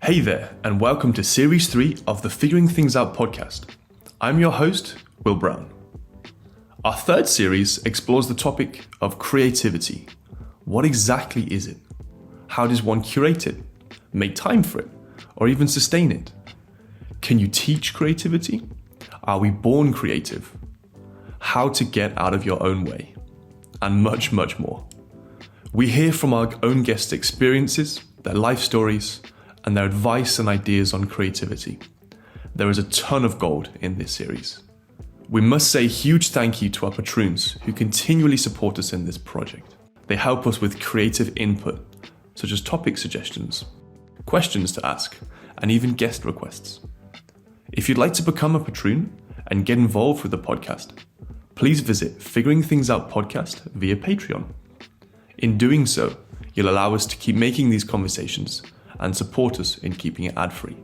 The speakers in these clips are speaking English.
Hey there, and welcome to Series 3 of the Figuring Things Out podcast. I'm your host, Will Brown. Our third series explores the topic of creativity. What exactly is it? How does one curate it, make time for it, or even sustain it? Can you teach creativity? Are we born creative? How to get out of your own way? And much, much more. We hear from our own guests' experiences, their life stories, and their advice and ideas on creativity. There is a ton of gold in this series. We must say a huge thank you to our patroons who continually support us in this project. They help us with creative input, such as topic suggestions, questions to ask, and even guest requests. If you'd like to become a patroon and get involved with the podcast, please visit Figuring Things Out Podcast via Patreon. In doing so, you'll allow us to keep making these conversations and support us in keeping it ad-free.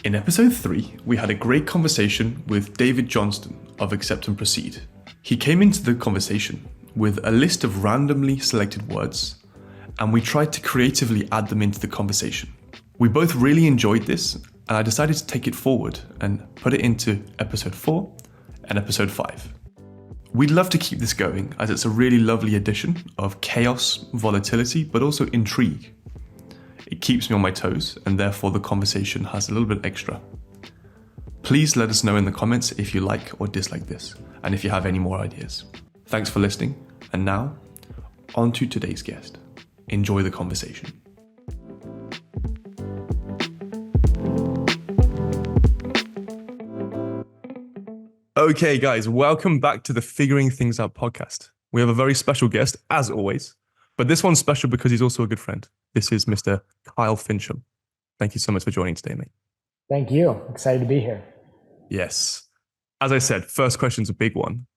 In episode 3, we had a great conversation with David Johnston of Accept and Proceed. He came into the conversation with a list of randomly selected words, and we tried to creatively add them into the conversation. We both really enjoyed this, and I decided to take it forward and put it into episode 4 and episode 5. We'd love to keep this going as it's a really lovely addition of chaos, volatility, but also intrigue. It keeps me on my toes, and therefore the conversation has a little bit extra. Please let us know in the comments if you like or dislike this, and if you have any more ideas. Thanks for listening, and now, on to today's guest. Enjoy the conversation. Okay, guys, welcome back to the Figuring Things Out podcast. We have a very special guest, as always, but this one's special because he's also a good friend. This is Mr. Kyle Fincham. Thank you so much for joining today, mate. Thank you. Excited to be here. Yes. As I said, first question's a big one.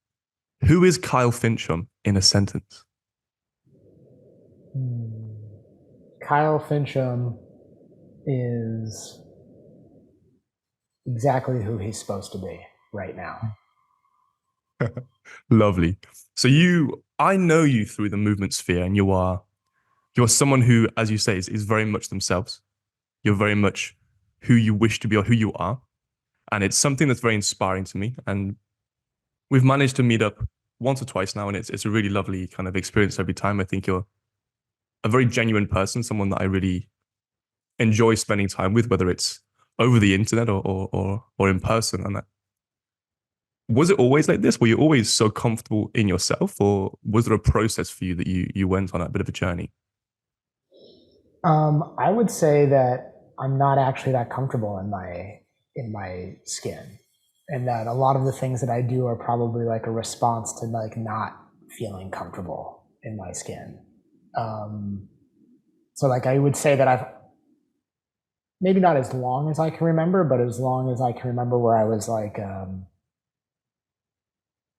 Who is Kyle Fincham in a sentence? Kyle Fincham is exactly who he's supposed to be right now. Lovely. So I know you through the movement sphere, and you're someone who, as you say, is very much themselves. You're very much who you wish to be or who you are. And it's something that's very inspiring to me. And we've managed to meet up once or twice now, and it's a really lovely kind of experience every time. I think you're a very genuine person, someone that I really enjoy spending time with, whether it's over the internet or in person. And that, was it always like this? Were you always so comfortable in yourself, or was there a process for you that you went on a bit of a journey? I would say that I'm not actually that comfortable in my skin, and that a lot of the things that I do are probably like a response to like not feeling comfortable in my skin. So like I would say that I've maybe not as long as I can remember, but as long as I can remember where I was like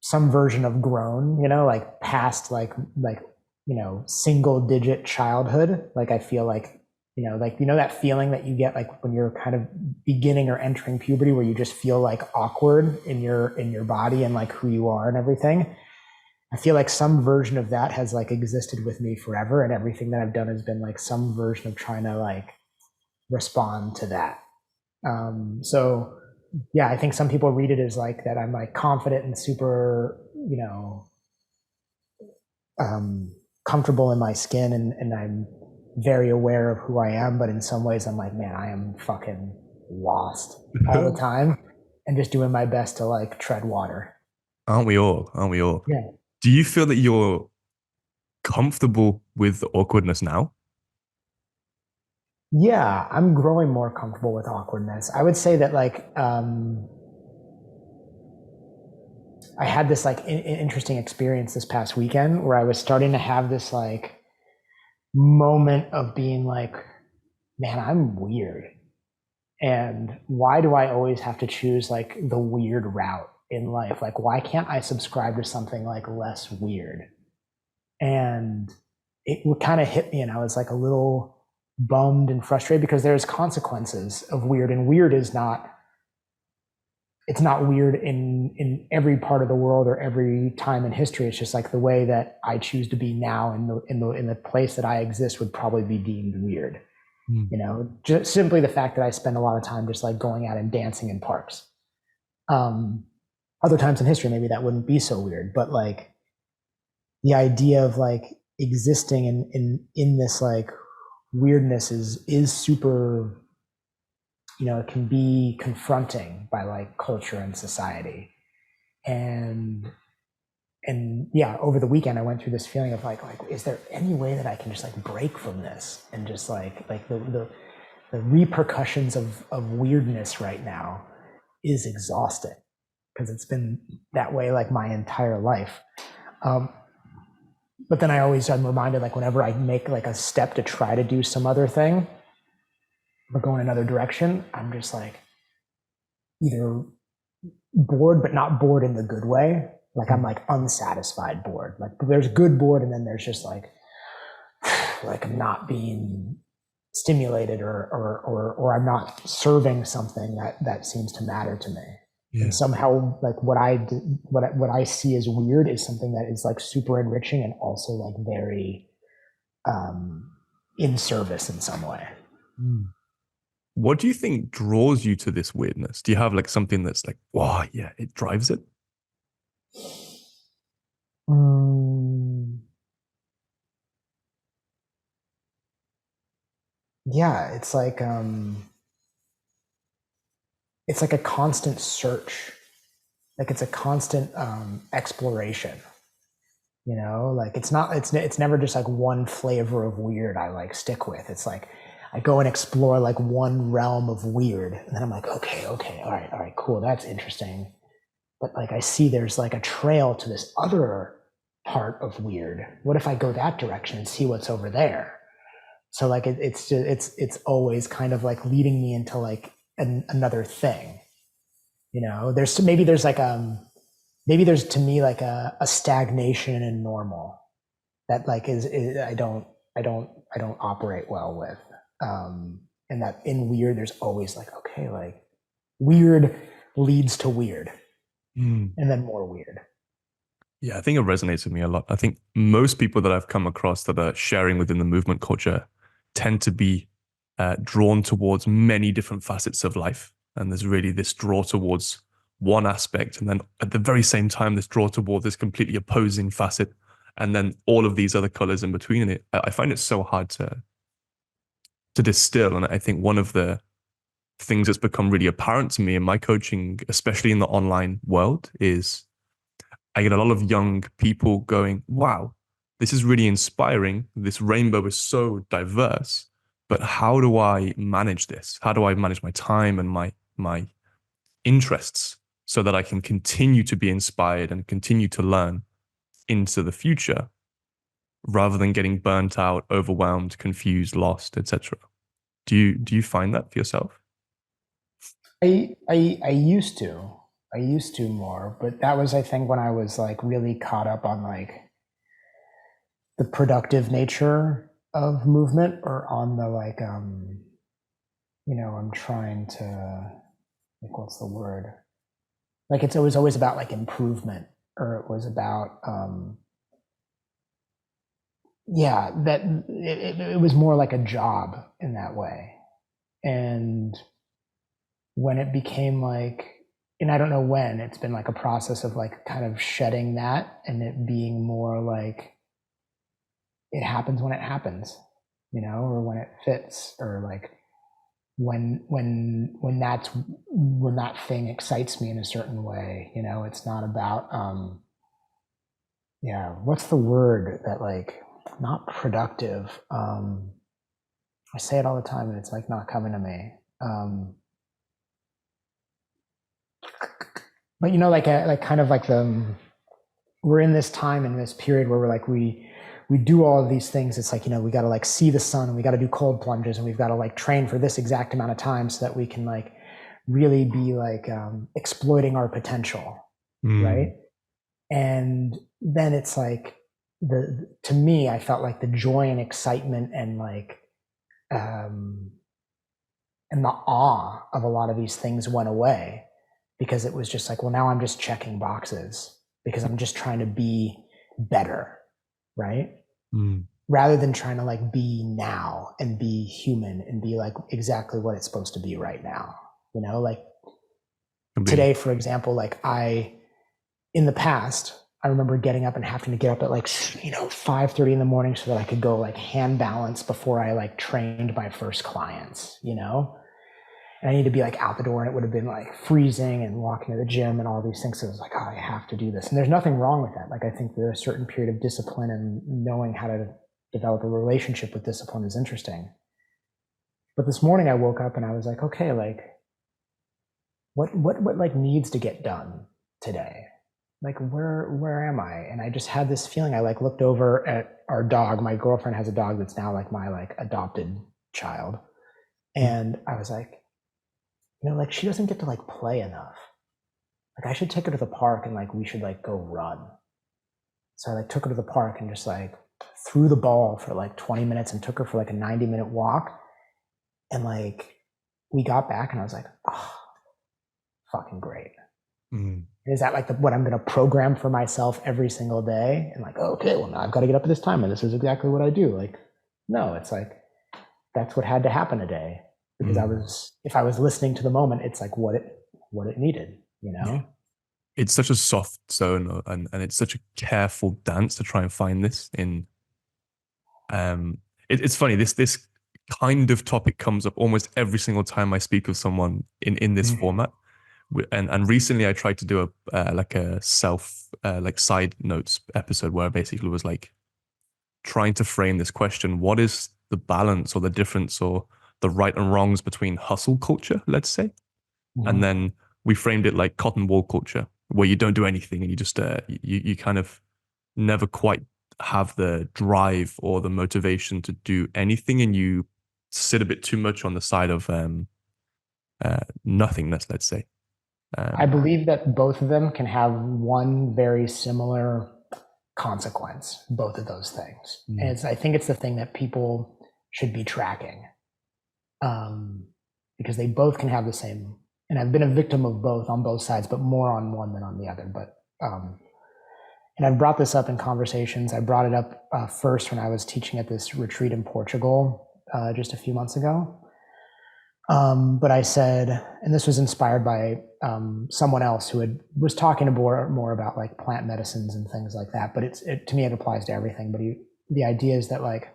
some version of grown, like past like single digit childhood. Like I feel like, that feeling that you get like when you're kind of beginning or entering puberty, where you just feel like awkward in your body and like who you are and everything. I feel like some version of that has like existed with me forever, and everything that I've done has been like some version of trying to like respond to that. So yeah, I think some people read it as like that I'm like confident and super, comfortable in my skin, and I'm very aware of who I am. But in some ways I'm like, man, I am fucking lost all the time and just doing my best to like tread water. Aren't we all? Yeah. Do you feel that you're comfortable with the awkwardness now? Yeah, I'm growing more comfortable with awkwardness. I would say that like I had this like interesting experience this past weekend where I was starting to have this like moment of being like, man, I'm weird. And why do I always have to choose like the weird route in life? Like, why can't I subscribe to something like less weird? And it would kind of hit me, and I was like a little bummed and frustrated because there's consequences of weird, and weird is not, it's not weird in every part of the world or every time in history. It's just like the way that I choose to be now in the place that I exist would probably be deemed weird. Mm. You know, just simply the fact that I spend a lot of time just like going out and dancing in parks. Other times in history, maybe that wouldn't be so weird, but like the idea of like existing in this like weirdness is super, you know, it can be confronting by like culture and society. And yeah, over the weekend I went through this feeling of like is there any way that I can just like break from this and just like the repercussions of weirdness right now is exhausting because it's been that way like my entire life. But then I'm reminded like whenever I make like a step to try to do some other thing or go in another direction, I'm just like either bored, but not bored in the good way. Like I'm like unsatisfied bored. Like there's good bored, and then there's just like I'm not being stimulated or I'm not serving something that seems to matter to me. Yeah. And somehow like what I see as weird is something that is like super enriching and also like very in service in some way. What do you think draws you to this weirdness? Do you have like something that's like, wow, yeah, it drives it? Yeah, it's like a constant search. Like it's a constant exploration. You know, like it's never just like one flavor of weird I like stick with. It's like I go and explore like one realm of weird, and then I'm like, okay, all right, cool, that's interesting. But like I see there's like a trail to this other part of weird. What if I go that direction and see what's over there? So like it's always kind of like leading me into like another thing. You know, there's to me like a stagnation in normal that like is I don't operate well with. And that in weird, there's always like, okay, like weird leads to weird and then more weird. Yeah, I think it resonates with me a lot. I think most people that I've come across that are sharing within the movement culture tend to be drawn towards many different facets of life. And there's really this draw towards one aspect. And then at the very same time, this draw toward this completely opposing facet. And then all of these other colors in between it. I find it so hard to distill. And I think one of the things that's become really apparent to me in my coaching, especially in the online world, is I get a lot of young people going, wow, this is really inspiring. This rainbow is so diverse, but how do I manage this? How do I manage my time and my interests so that I can continue to be inspired and continue to learn into the future rather than getting burnt out, overwhelmed, confused, lost, etc. Do you find that for yourself? I used to. I used to more, but that was I think when I was like really caught up on like the productive nature of movement or on the like you know, I'm trying to like what's the word? Like it was always about like improvement or it was about yeah, that it was more like a job in that way. And when it became like, and I don't know when, it's been like a process of like kind of shedding that and it being more like it happens when it happens, you know, or when it fits, or like when that thing excites me in a certain way, you know, it's not about yeah, what's the word that like not productive. I say it all the time and it's like not coming to me. But you know, like kind of like we're in this time in this period where we're like we do all of these things. It's like, you know, we got to like see the sun and we got to do cold plunges and we've got to like train for this exact amount of time so that we can like really be like exploiting our potential, right? And then it's like to me, I felt like the joy and excitement and like and the awe of a lot of these things went away because it was just like, well, now I'm just checking boxes because I'm just trying to be better, right? rather than trying to like be now and be human and be like exactly what it's supposed to be right now. Like today, for example, like in the past, I remember getting up and having to get up at like 5:30 in the morning so that I could go like hand balance before I like trained my first clients, and I need to be like out the door, and it would have been like freezing and walking to the gym and all these things. So it was like, I have to do this. And there's nothing wrong with that. Like, I think there's a certain period of discipline, and knowing how to develop a relationship with discipline is interesting. But this morning I woke up and I was like, okay, like what like needs to get done today? Like, where am I? And I just had this feeling. I like looked over at our dog. My girlfriend has a dog that's now like my like adopted child. And I was like, like she doesn't get to like play enough. Like I should take her to the park and like we should like go run. So I like took her to the park and just like threw the ball for like 20 minutes and took her for like a 90-minute walk. And like we got back and I was like, oh, fucking great. Is that like what I'm going to program for myself every single day? And like, okay, well now I've got to get up at this time and this is exactly what I do. Like, no, it's like, that's what had to happen today. Because if I was listening to the moment, it's like what it needed, Yeah. It's such a soft zone, and it's such a careful dance to try and find this in. It's funny, this kind of topic comes up almost every single time I speak with someone in this format. And recently I tried to do a self like side notes episode where I basically was like trying to frame this question: what is the balance or the difference or the right and wrongs between hustle culture, let's say, and then we framed it like cotton wool culture, where you don't do anything and you just you kind of never quite have the drive or the motivation to do anything, and you sit a bit too much on the side of nothingness, let's say. I believe that both of them can have one very similar consequence, both of those things. And I think it's the thing that people should be tracking, because they both can have the same. And I've been a victim of both on both sides, but more on one than on the other. But and I've brought this up in conversations. I brought it up first when I was teaching at this retreat in Portugal just a few months ago. But I said, and this was inspired by someone else who was talking more about like plant medicines and things like that. But to me, it applies to everything. But the idea is that like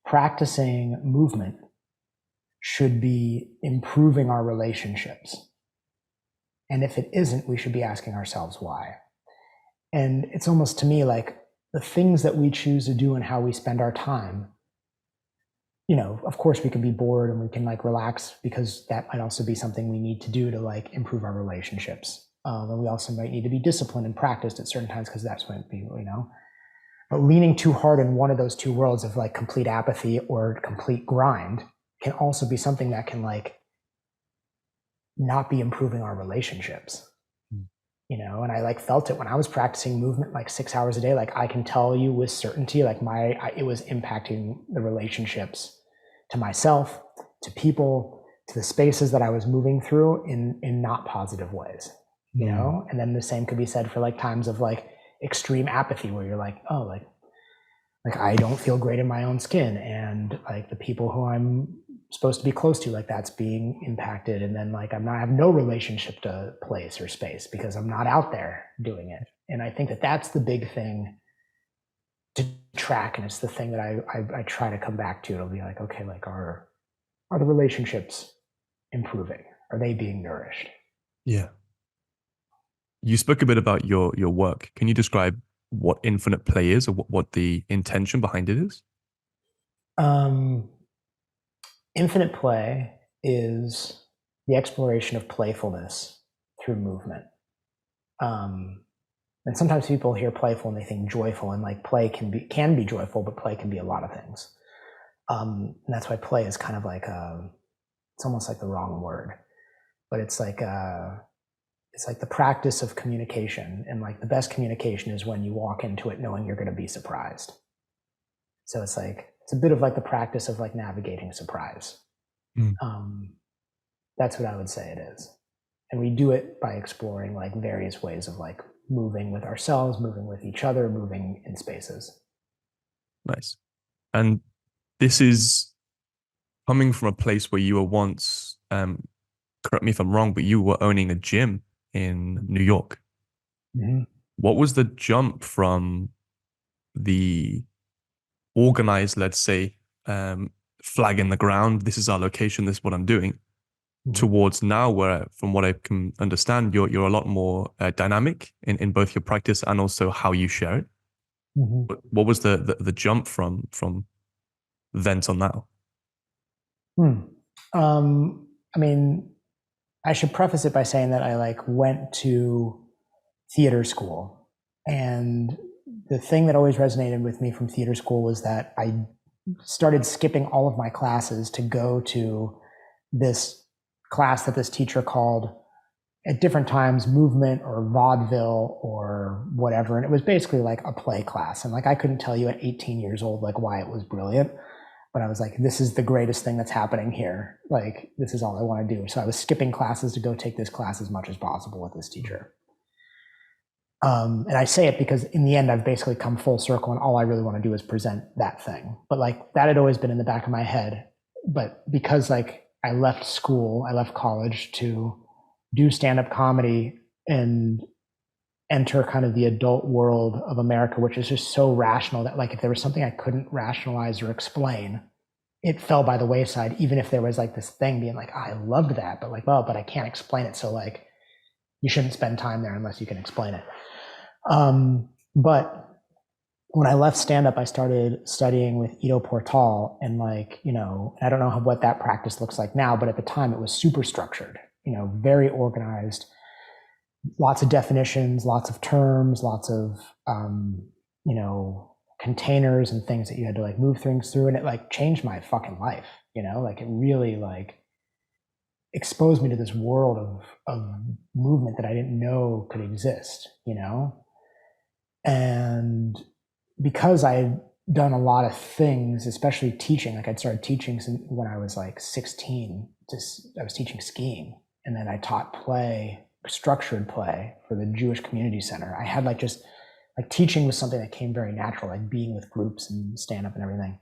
practicing movement should be improving our relationships. And if it isn't, we should be asking ourselves why. And it's almost to me like the things that we choose to do and how we spend our time, of course we can be bored and we can like relax, because that might also be something we need to do to like improve our relationships. And we also might need to be disciplined and practiced at certain times, because that's when it be, but leaning too hard in one of those two worlds of like complete apathy or complete grind can also be something that can like not be improving our relationships. And I like felt it when I was practicing movement like 6 hours a day. Like I can tell you with certainty, like it was impacting the relationships to myself, to people, to the spaces that I was moving through in not positive ways, And then the same could be said for like times of like extreme apathy, where you're like, oh, like I don't feel great in my own skin, and like the people who I'm supposed to be close to, like that's being impacted, and then like I have no relationship to place or space because I'm not out there doing it. And I think that that's the big thing to track, and it's the thing that I try to come back to. It'll be like, okay, like are the relationships improving? Are they being nourished? Yeah. You spoke a bit about your work. Can you describe what infinite play is, or what the intention behind it is? Infinite play is the exploration of playfulness through movement. And sometimes people hear playful and they think joyful, and like play can be joyful, but play can be a lot of things. And that's why play is kind of like it's almost like the wrong word, but it's like the practice of communication, and like the best communication is when you walk into it knowing you're going to be surprised. So it's a bit of like the practice of like navigating surprise. That's what I would say it is. And we do it by exploring like various ways of like moving with ourselves, moving with each other, moving in spaces. Nice. And this is coming from a place where you were once, correct me if I'm wrong, but you were owning a gym in New York. Mhm. What was the jump from the organized, let's say, flag in the ground, this is our location, this is what I'm doing, Mhm. towards now where, from what I can understand, you're a lot more dynamic in both your practice and also how you share it. Mhm. What was the jump from then till now? Hmm. I mean, I should preface it by saying that I like went to theater school, and the thing that always resonated with me from theater school was that I started skipping all of my classes to go to this class that this teacher called at different times movement or vaudeville or whatever, and it was basically like a play class. And like I couldn't tell you at 18 years old like why it was brilliant, but I was like, this is the greatest thing that's happening here. Like, this is all I want to do. So I was skipping classes to go take this class as much as possible with this teacher. And I say it because in the end, I've basically come full circle, and all I really want to do is present that thing. But like that had always been in the back of my head. But because like I left school, I left college to do stand-up comedy and enter kind of the adult world of America, which is just so rational that like if there was something I couldn't rationalize or explain, it fell by the wayside, even if there was like this thing being like, oh, I loved that, but like, well, but I can't explain it. So like, you shouldn't spend time there unless you can explain it. But when I left stand up, I started studying with Ido Portal, and like, you know, I don't know what that practice looks like now, but at the time it was super structured, you know, very organized, lots of definitions, lots of terms, lots of, you know, containers and things that you had to like move things through. And it like changed my fucking life, you know, like it really like exposed me to this world of movement that I didn't know could exist, you know? And because I had done a lot of things, especially teaching, like I'd started teaching when I was like 16, I was teaching skiing. And then I taught play, structured play for the Jewish Community Center. I had like just like teaching was something that came very natural, like being with groups and stand up and everything.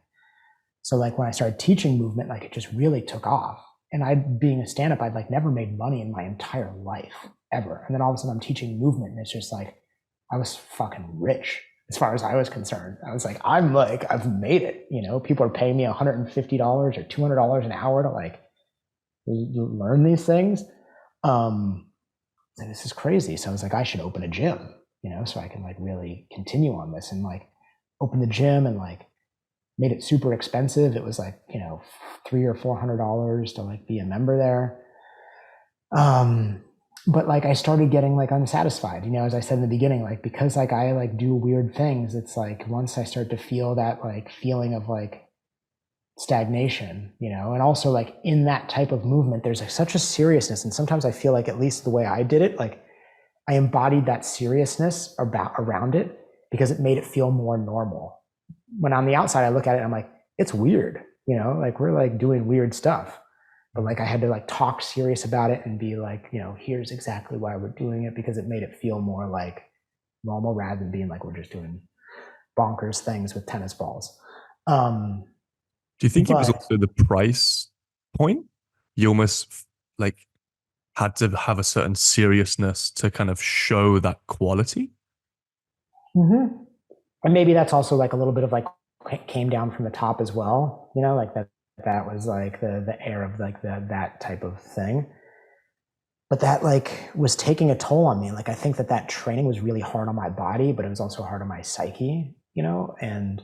So like when I started teaching movement, like it just really took off. And being a stand up, I'd like never made money in my entire life ever. And then all of a sudden I'm teaching movement, and it's just like, I was fucking rich as far as I was concerned. I was like, I've made it. You know, people are paying me $150 or $200 an hour to like learn these things. And this is crazy. So I was like, I should open a gym, you know, so I can like really continue on this, and like open the gym, and like made it super expensive. It was like, you know, $300 or $400 to like be a member there. But like I started getting like unsatisfied, you know, as I said in the beginning, like because like I like do weird things, it's like once I start to feel that like feeling of like stagnation, you know, and also like in that type of movement, there's like such a seriousness. And sometimes I feel like, at least the way I did it, like I embodied that seriousness around it because it made it feel more normal. When on the outside, I look at it, I'm like, it's weird, you know, like we're like doing weird stuff. But like I had to like talk serious about it and be like, you know, here's exactly why we're doing it, because it made it feel more like normal rather than being like we're just doing bonkers things with tennis balls. Um, Do you think it was but also the price point? You almost like had to have a certain seriousness to kind of show that quality. mhm. And maybe that's also like a little bit of like came down from the top as well, you know, like that was like the air of like that type of thing. But that like was taking a toll on me. Like I think that training was really hard on my body, but it was also hard on my psyche, you know, and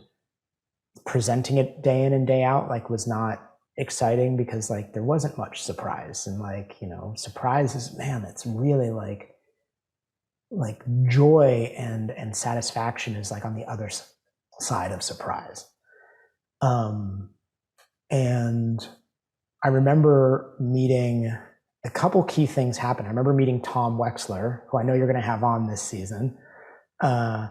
presenting it day in and day out like was not exciting because like there wasn't much surprise. And like, you know, surprise is, man, it's really like joy and satisfaction is like on the other side of surprise. Um, and I remember meeting a couple key things happen. I remember meeting Tom Wexler, who I know you're going to have on this season, uh,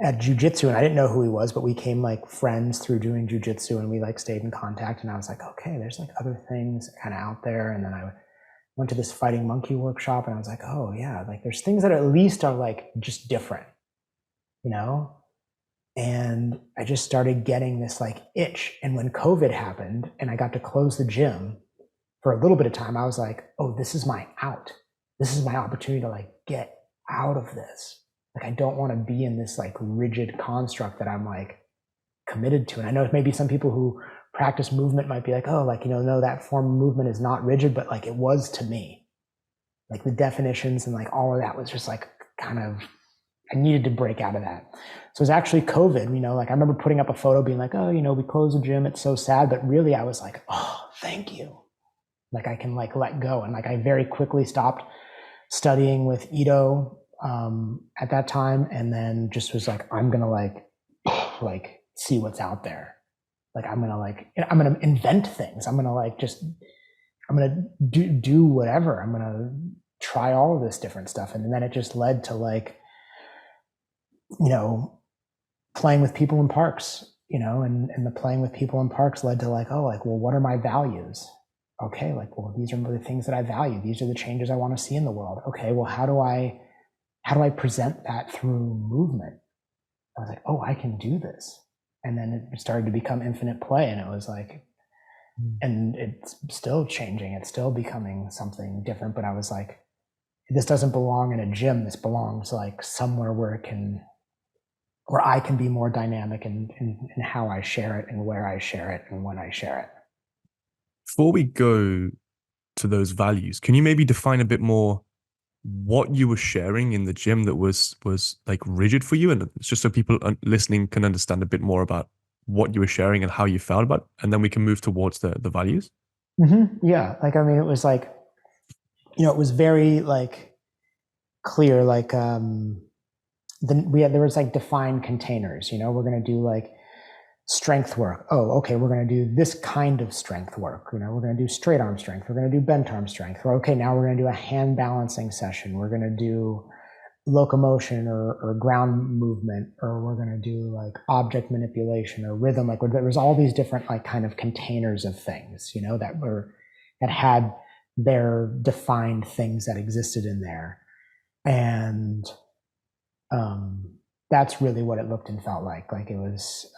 at jujitsu, and I didn't know who he was, but we became like friends through doing jujitsu, and we like stayed in contact. And I was like, okay, there's like other things kind of out there. And then I went to this fighting monkey workshop, and I was like, oh yeah, like there's things that at least are like just different, you know. And I just started getting this like itch. And when COVID happened and I got to close the gym for a little bit of time, I was like, oh, this is my out. This is my opportunity to like get out of this. Like, I don't want to be in this like rigid construct that I'm like committed to. And I know maybe some people who practice movement might be like, oh, like, no, that form of movement is not rigid, but like it was to me. Like the definitions and like all of that was just like kind of, I needed to break out of that. So it was actually COVID, like I remember putting up a photo being like, oh, we closed the gym. It's so sad. But really I was like, oh, thank you. Like I can like let go. And like I very quickly stopped studying with Ito at that time. And then just was like, I'm going to like see what's out there. Like I'm going to invent things. I'm going to do whatever. I'm going to try all of this different stuff. And then it just led to like, playing with people in parks, and the playing with people in parks led to like, oh, like, well, what are my values? Okay, like, well, these are the things that I value. These are the changes I want to see in the world. Okay, well, how do I present that through movement? I was like, oh, I can do this. And then it started to become infinite play. And it was like, and it's still changing. It's still becoming something different. But I was like, this doesn't belong in a gym. This belongs like somewhere where I can be more dynamic in how I share it and where I share it and when I share it. Before we go to those values, can you maybe define a bit more what you were sharing in the gym that was like rigid for you? And it's just so people listening can understand a bit more about what you were sharing and how you felt about it. And then we can move towards the values. Mm-hmm. Yeah. Like, I mean, it was like, it was very like clear, like, there was like defined containers, we're going to do like strength work. Oh, okay. We're going to do this kind of strength work. We're going to do straight arm strength. We're going to do bent arm strength. Okay. Now we're going to do a hand balancing session. We're going to do locomotion or ground movement, or we're going to do like object manipulation or rhythm. Like there was all these different like kind of containers of things, that had their defined things that existed in there. And that's really what it looked and felt like. Like it was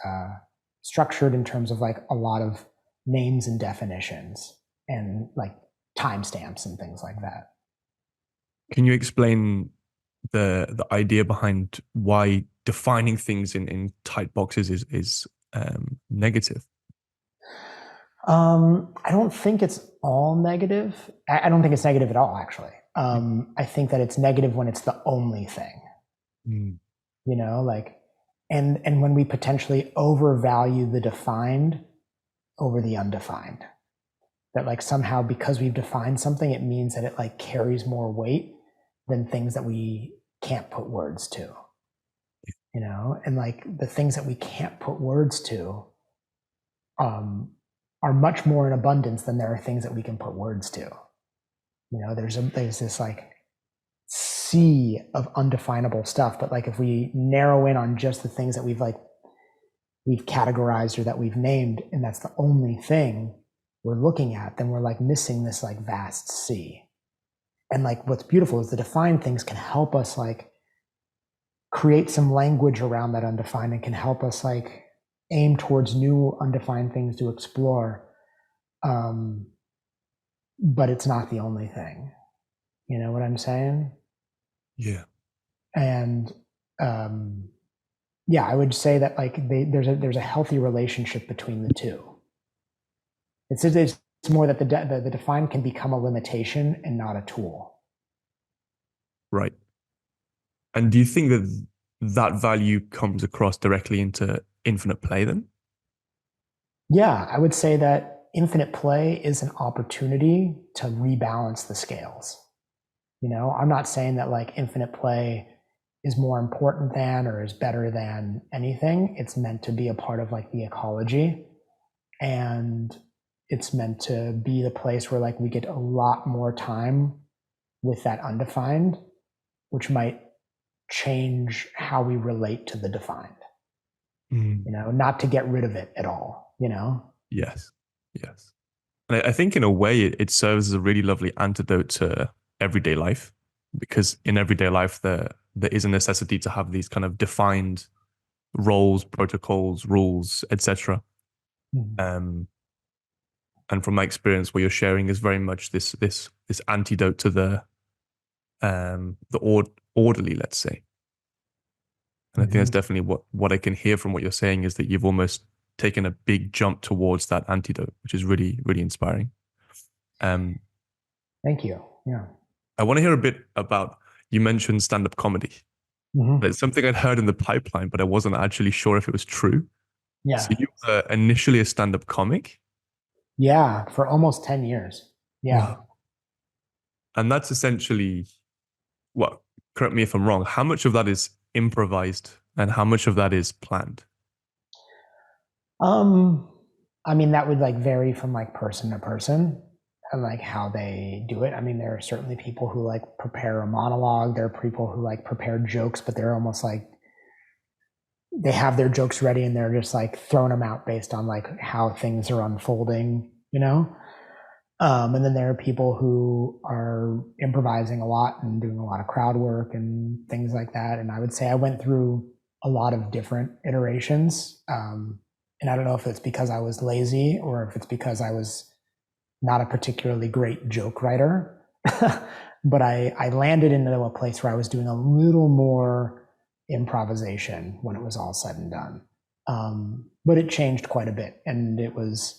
structured in terms of like a lot of names and definitions and like timestamps and things like that. Can you explain the idea behind why defining things in tight boxes is negative? I don't think it's all negative. I don't think it's negative at all, actually. I think that it's negative when it's the only thing. Like, and when we potentially overvalue the defined over the undefined, that like somehow because we've defined something, it means that it like carries more weight than things that we can't put words to, and like the things that we can't put words to, are much more in abundance than there are things that we can put words to. There's this like sea of undefinable stuff, but like if we narrow in on just the things that we've categorized or that we've named, and that's the only thing we're looking at, then we're like missing this like vast sea. And like what's beautiful is the defined things can help us like create some language around that undefined and can help us like aim towards new undefined things to explore. But it's not the only thing. You know what I'm saying? Yeah. And I would say that like there's a healthy relationship between the two. It's more that the defined can become a limitation and not a tool. Right. And do you think that value comes across directly into infinite play then? Yeah, I would say that infinite play is an opportunity to rebalance the scales. I'm not saying that like infinite play is more important than or is better than anything. It's meant to be a part of like the ecology, and it's meant to be the place where like we get a lot more time with that undefined, which might change how we relate to the defined. Not to get rid of it at all. Yes. And I think in a way it serves as a really lovely antidote to everyday life, because in everyday life there is a necessity to have these kind of defined roles, protocols, rules, etc. Mhm. And from my experience, what you're sharing is very much this antidote to orderly, let's say. And I think that's Mhm. definitely what I can hear from what you're saying is that you've almost taken a big jump towards that antidote, which is really, really inspiring. Um, Thank you. Yeah. I want to hear a bit about, you mentioned stand-up comedy. Mhm. It's something I'd heard in the pipeline, but I wasn't actually sure if it was true. So Yeah. you were initially a stand-up comic? Yeah. For almost 10 years. Yeah. Wow. And that's essentially, well, correct me if I'm wrong, how much of that is improvised and how much of that is planned? Um, I mean, that would like vary from like person to person and like how they do it. I mean, there are certainly people who like prepare a monologue. There are people who like prepare jokes, but they're almost like they have their jokes ready and they're just like throwing them out based on like how things are unfolding, you know? And then there are people who are improvising a lot and doing a lot of crowd work and things like that. And I would say I went through a lot of different iterations. And I don't know if it's because I was lazy or if it's because I was not a particularly great joke writer. But I landed into a place where I was doing a little more improvisation when it was all said and done. But it changed quite a bit. And it was,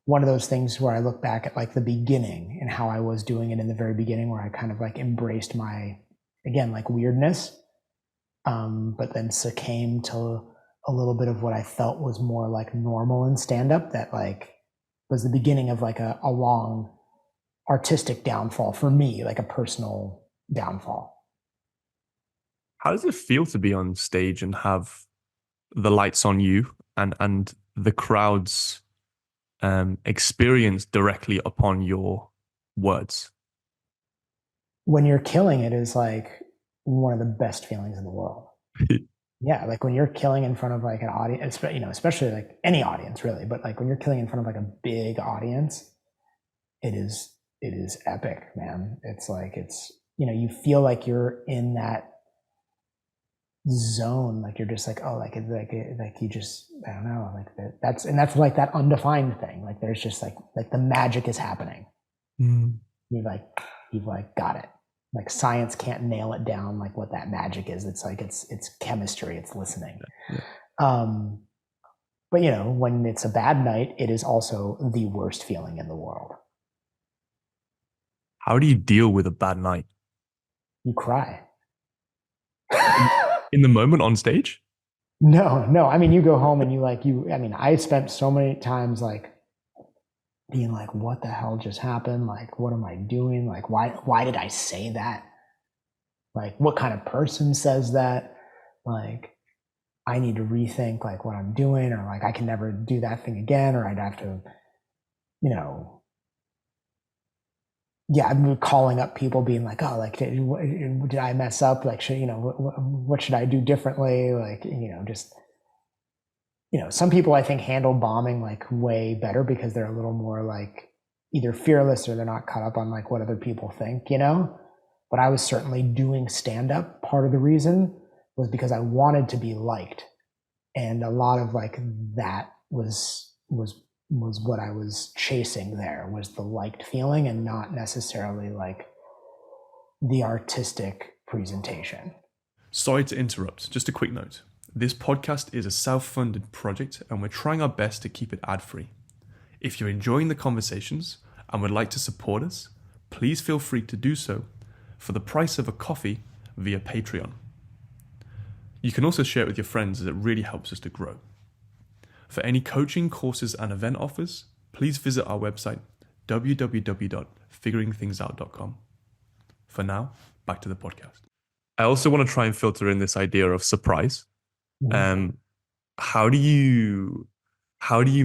one of those things where I look back at like the beginning and how I was doing it in the very beginning, where I kind of like embraced my, again, like weirdness, but then succumbed to a little bit of what I felt was more like normal in stand up, that like was the beginning of like a long artistic downfall for me, like a personal downfall. How does it feel to be on stage and have the lights on you and the crowd's experience directly upon your words? When you're killing it is like one of the best feelings in the world. Yeah, like when you're killing in front of like an audience, especially like any audience really, but like when you're killing in front of like a big audience, it is epic, man. It's like you feel like you're in that zone, like you're just like, oh, like you just, I don't know, like that's like that undefined thing. Like there's just like the magic is happening. Mm. You've like got it. Like science can't nail it down like what that magic is. It's like it's chemistry, it's listening. Yeah. um but when it's a bad night, it is also the worst feeling in the world. How do you deal with a bad night? You cry. In, in the moment on stage? No, I mean, you go home and I mean, I spent so many times like being like, what the hell just happened? Like, what am I doing? Like, why did I say that? Like, what kind of person says that? Like, I need to rethink like what I'm doing, or like I can never do that thing again, or I'd have to, you know, yeah, I'm calling up people being like, oh, like, did I mess up? Like, what should I do differently? Like, just, some people I think handle bombing like way better because they're a little more like either fearless or they're not caught up on like what other people think. But I was certainly doing stand up. Part of the reason was because I wanted to be liked. And a lot of like that was what I was chasing there, was the liked feeling and not necessarily like the artistic presentation. Sorry to interrupt. Just a quick note. This podcast is a self-funded project and we're trying our best to keep it ad-free. If you're enjoying the conversations and would like to support us, please feel free to do so for the price of a coffee via Patreon. You can also share it with your friends, as it really helps us to grow. For any coaching, courses and event offers, please visit our website www.figuringthingsout.com. For now, back to the podcast. I also want to try and filter in this idea of surprise. Mm-hmm. How do you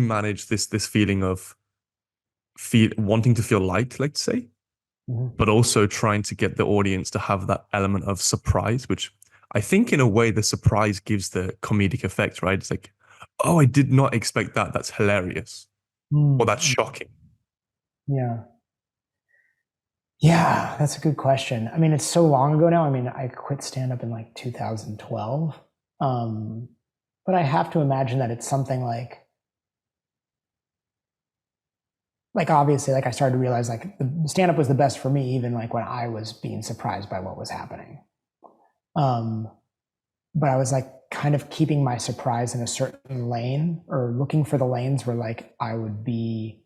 manage this feeling of wanting to feel liked, let's say, Mm-hmm. but also trying to get the audience to have that element of surprise, which I think in a way the surprise gives the comedic effect, right? It's like, oh, I did not expect that. That's hilarious. Or that's Mm-hmm. shocking. Yeah. Yeah, that's a good question. I mean, it's so long ago now. I mean, I quit stand up in like 2012. But I have to imagine that it's something like obviously, like I started to realize like the stand-up was the best for me, even like when I was being surprised by what was happening. But I was like kind of keeping my surprise in a certain lane, or looking for the lanes where like I would be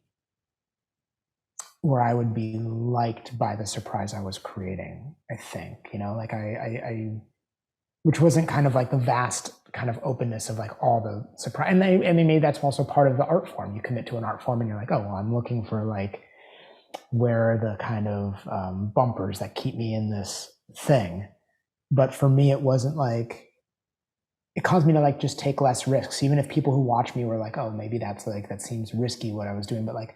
liked by the surprise I was creating, I think, like I which wasn't kind of like the vast kind of openness of like all the surprise. And I mean, maybe that's also part of the art form. You commit to an art form and you're like, oh, well, I'm looking for like, where are the kind of bumpers that keep me in this thing. But for me, it wasn't like, it caused me to like just take less risks, even if people who watch me were like, oh, maybe that's like, that seems risky what I was doing. But like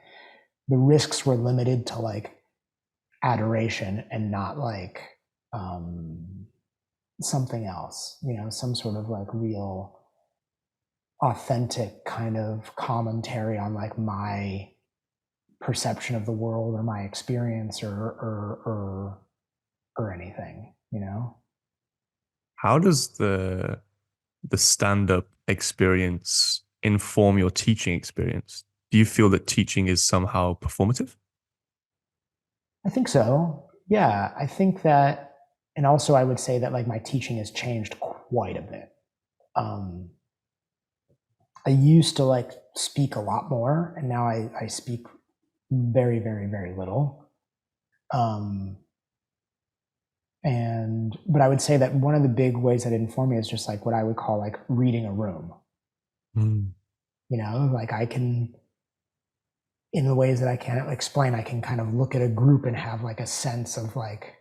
the risks were limited to like adoration and not like something else, some sort of like real authentic kind of commentary on like my perception of the world or my experience or anything, How does the stand-up experience inform your teaching experience? Do you feel that teaching is somehow performative? I think so. Yeah, I think that, and also I would say that like my teaching has changed quite a bit. I used to like speak a lot more, and now I speak very, very, very little. But I would say that one of the big ways that it informed me is just like what I would call like reading a room. Like I can, in the ways that I can't explain, I can kind of look at a group and have like a sense of like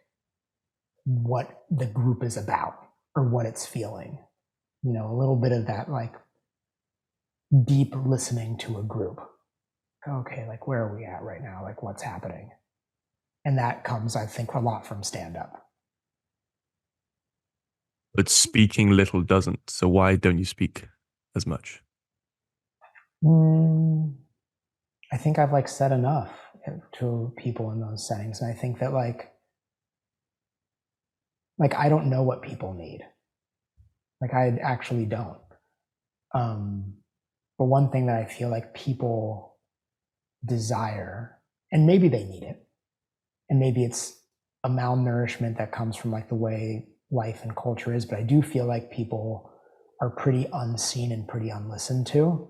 what the group is about or what it's feeling. A little bit of that like deep listening to a group. Okay, like where are we at right now? Like what's happening? And that comes, I think, a lot from stand-up. But speaking little doesn't. So why don't you speak as much? I think I've like said enough to people in those settings. And I think that like I don't know what people need. Like I actually don't. But one thing that I feel like people desire, and maybe they need it, and maybe it's a malnourishment that comes from like the way life and culture is, but I do feel like people are pretty unseen and pretty unlistened to.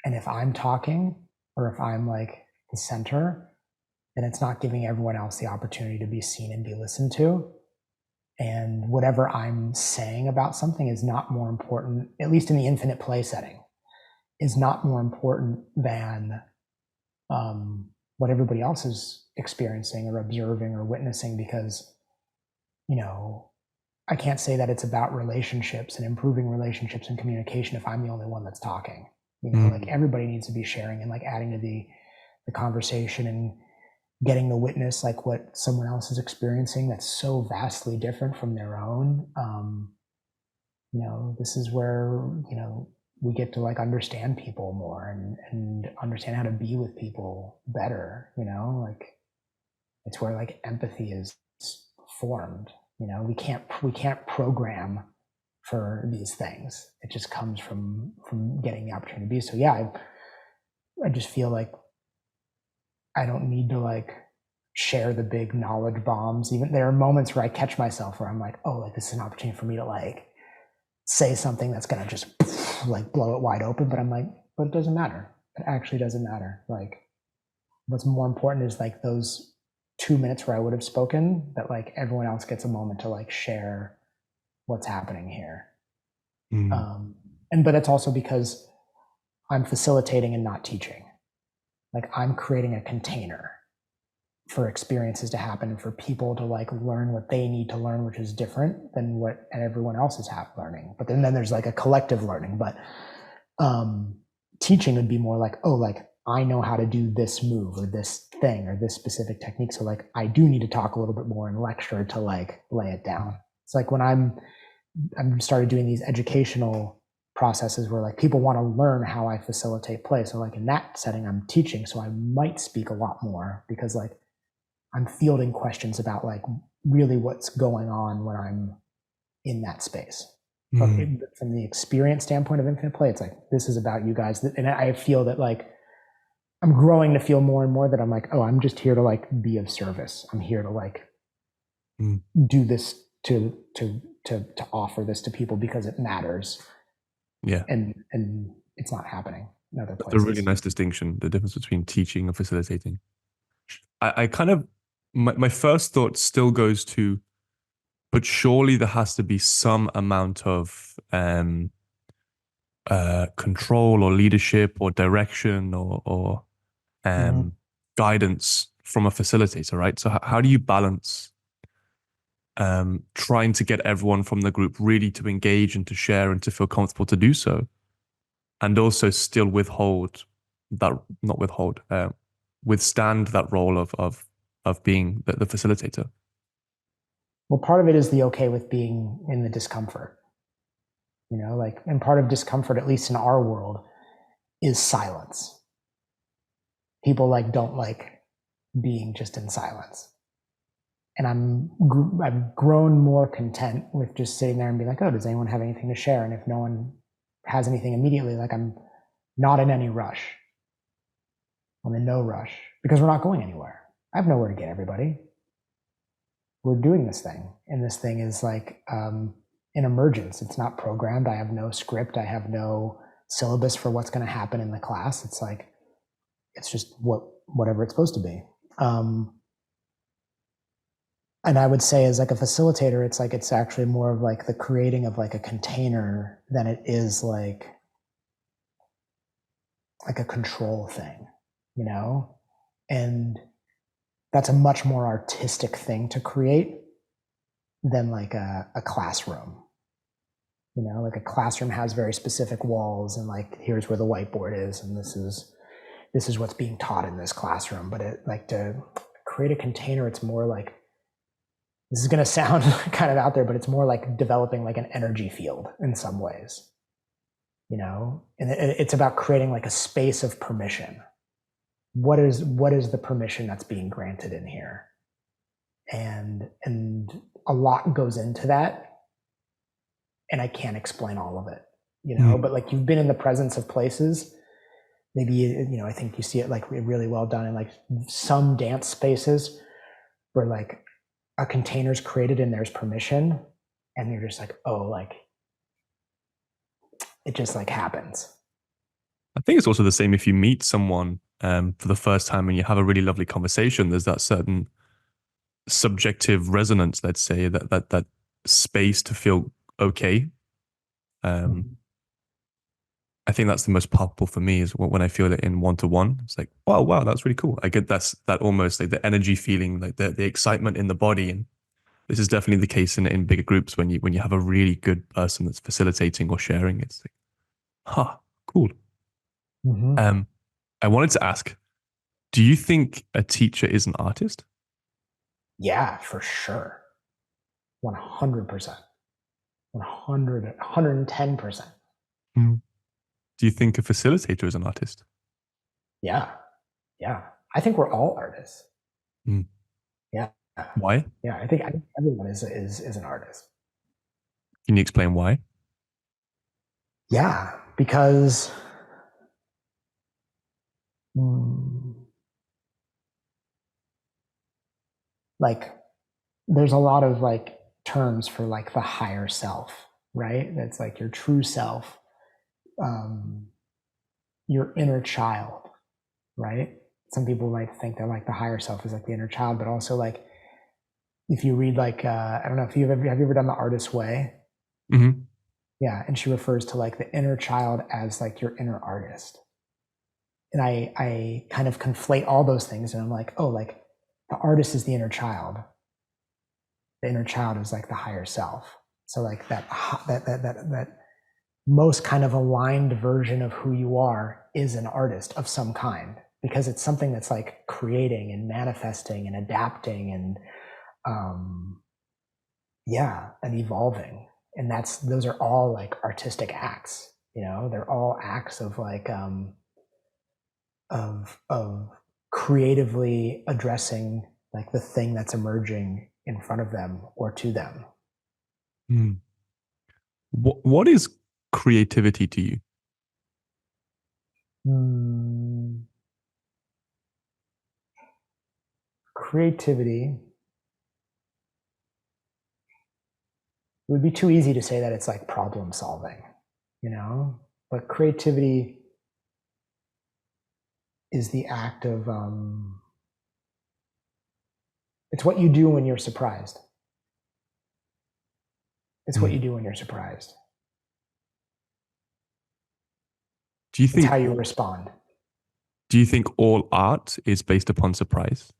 And if I'm talking, or if I'm like the center, then it's not giving everyone else the opportunity to be seen and be listened to. And whatever I'm saying about something is not more important, at least in the infinite play setting, is not more important than what everybody else is experiencing or observing or witnessing, because, I can't say that it's about relationships and improving relationships and communication if I'm the only one that's talking. Like everybody needs to be sharing and like adding to the conversation and getting to witness like what someone else is experiencing that's so vastly different from their own. This is where, we get to like understand people more and understand how to be with people better, like it's where like empathy is formed. We can't program for these things. It just comes from getting the opportunity to be. So yeah, I just feel like I don't need to like share the big knowledge bombs. Even there are moments where I catch myself where I'm like, oh, like this is an opportunity for me to like say something that's gonna just like blow it wide open. But I'm like, but it doesn't matter. It actually doesn't matter. Like what's more important is like those 2 minutes where I would have spoken, that like everyone else gets a moment to like share what's happening here. But it's also because I'm facilitating and not teaching. Like I'm creating a container for experiences to happen and for people to like learn what they need to learn, which is different than what everyone else is learning. But then there's like a collective learning. But teaching would be more like, oh, like I know how to do this move or this thing or this specific technique. So like I do need to talk a little bit more and lecture to like lay it down. It's like when I'm started doing these educational processes where like people want to learn how I facilitate play. So like in that setting, I'm teaching. So I might speak a lot more because like I'm fielding questions about like really what's going on when I'm in that space. But Mm. from the experience standpoint of infinite play, it's like, this is about you guys. And I feel that like I'm growing to feel more and more that I'm like, oh, I'm just here to like be of service. I'm here to like Mm. do this to offer this to people because it matters. Yeah. And it's not happening in other That's a really places. nice distinction, the difference between teaching and facilitating. I kind of, my first thought still goes to, but surely there has to be some amount of control or leadership or direction or Mm-hmm. guidance from a facilitator, right? So how do you balance trying to get everyone from the group really to engage and to share and to feel comfortable to do so, and also still withhold that, not withhold, withstand that role of being the facilitator? Well, part of it is the okay with being in the discomfort, like, and part of discomfort, at least in our world, is silence. People like don't like being just in silence. And I've grown more content with just sitting there and be like, oh, does anyone have anything to share? And if no one has anything immediately, like, I'm not in any rush. I'm in no rush because we're not going anywhere. I have nowhere to get everybody. We're doing this thing, and this thing is like an emergence. It's not programmed. I have no script. I have no syllabus for what's going to happen in the class. It's like, it's just whatever it's supposed to be. And I would say, as like a facilitator, it's like, it's actually more of like the creating of like a container than it is like a control thing, and that's a much more artistic thing to create than like a classroom. Like a classroom has very specific walls, and like, here's where the whiteboard is, and this is what's being taught in this classroom. But it, like, to create a container, it's more like, this is going to sound kind of out there, but it's more like developing like an energy field in some ways, and it's about creating like a space of permission. What is the permission that's being granted in here? And a lot goes into that, and I can't explain all of it, but like, you've been in the presence of places, maybe, I think you see it like really well done in like some dance spaces where like a container's created and there's permission, and you're just like, oh, like, it just like happens. I think it's also the same if you meet someone for the first time and you have a really lovely conversation. There's that certain subjective resonance, let's say, that space to feel okay. Mm-hmm. I think that's the most palpable for me, is when I feel it in one-to-one. It's like, oh wow, that's really cool. I get that almost like the energy feeling, like the excitement in the body. And this is definitely the case in bigger groups when you have a really good person that's facilitating or sharing. It's like, cool. Mm-hmm. I wanted to ask, do you think a teacher is an artist? Yeah, for sure. 100%. 110%. Mm. Do you think a facilitator is an artist? Yeah. Yeah. I think we're all artists. Mm. Yeah. Why? Yeah. I think everyone is an artist. Can you explain why? Yeah. Because like, there's a lot of like terms for like the higher self, right? That's like your true self, your inner child, right? Some people might think that like the higher self is like the inner child, but also like, if you read like, I don't know if have you ever done The Artist's Way? Mm-hmm. Yeah, and she refers to like the inner child as like your inner artist. And I kind of conflate all those things, and I'm like, oh, like, the artist is the inner child. The inner child is like the higher self. So like that most kind of aligned version of who you are is an artist of some kind, because it's something that's like creating and manifesting and adapting and and evolving. And those are all like artistic acts, they're all acts of like of creatively addressing like the thing that's emerging in front of them or to them. Mm. What is creativity to you? Hmm. Creativity. It would be too easy to say that it's like problem solving, but creativity is the act of, it's what you do when you're surprised. It's what you do when you're surprised. Do you It's think how you respond. do you think all art is based upon surprise?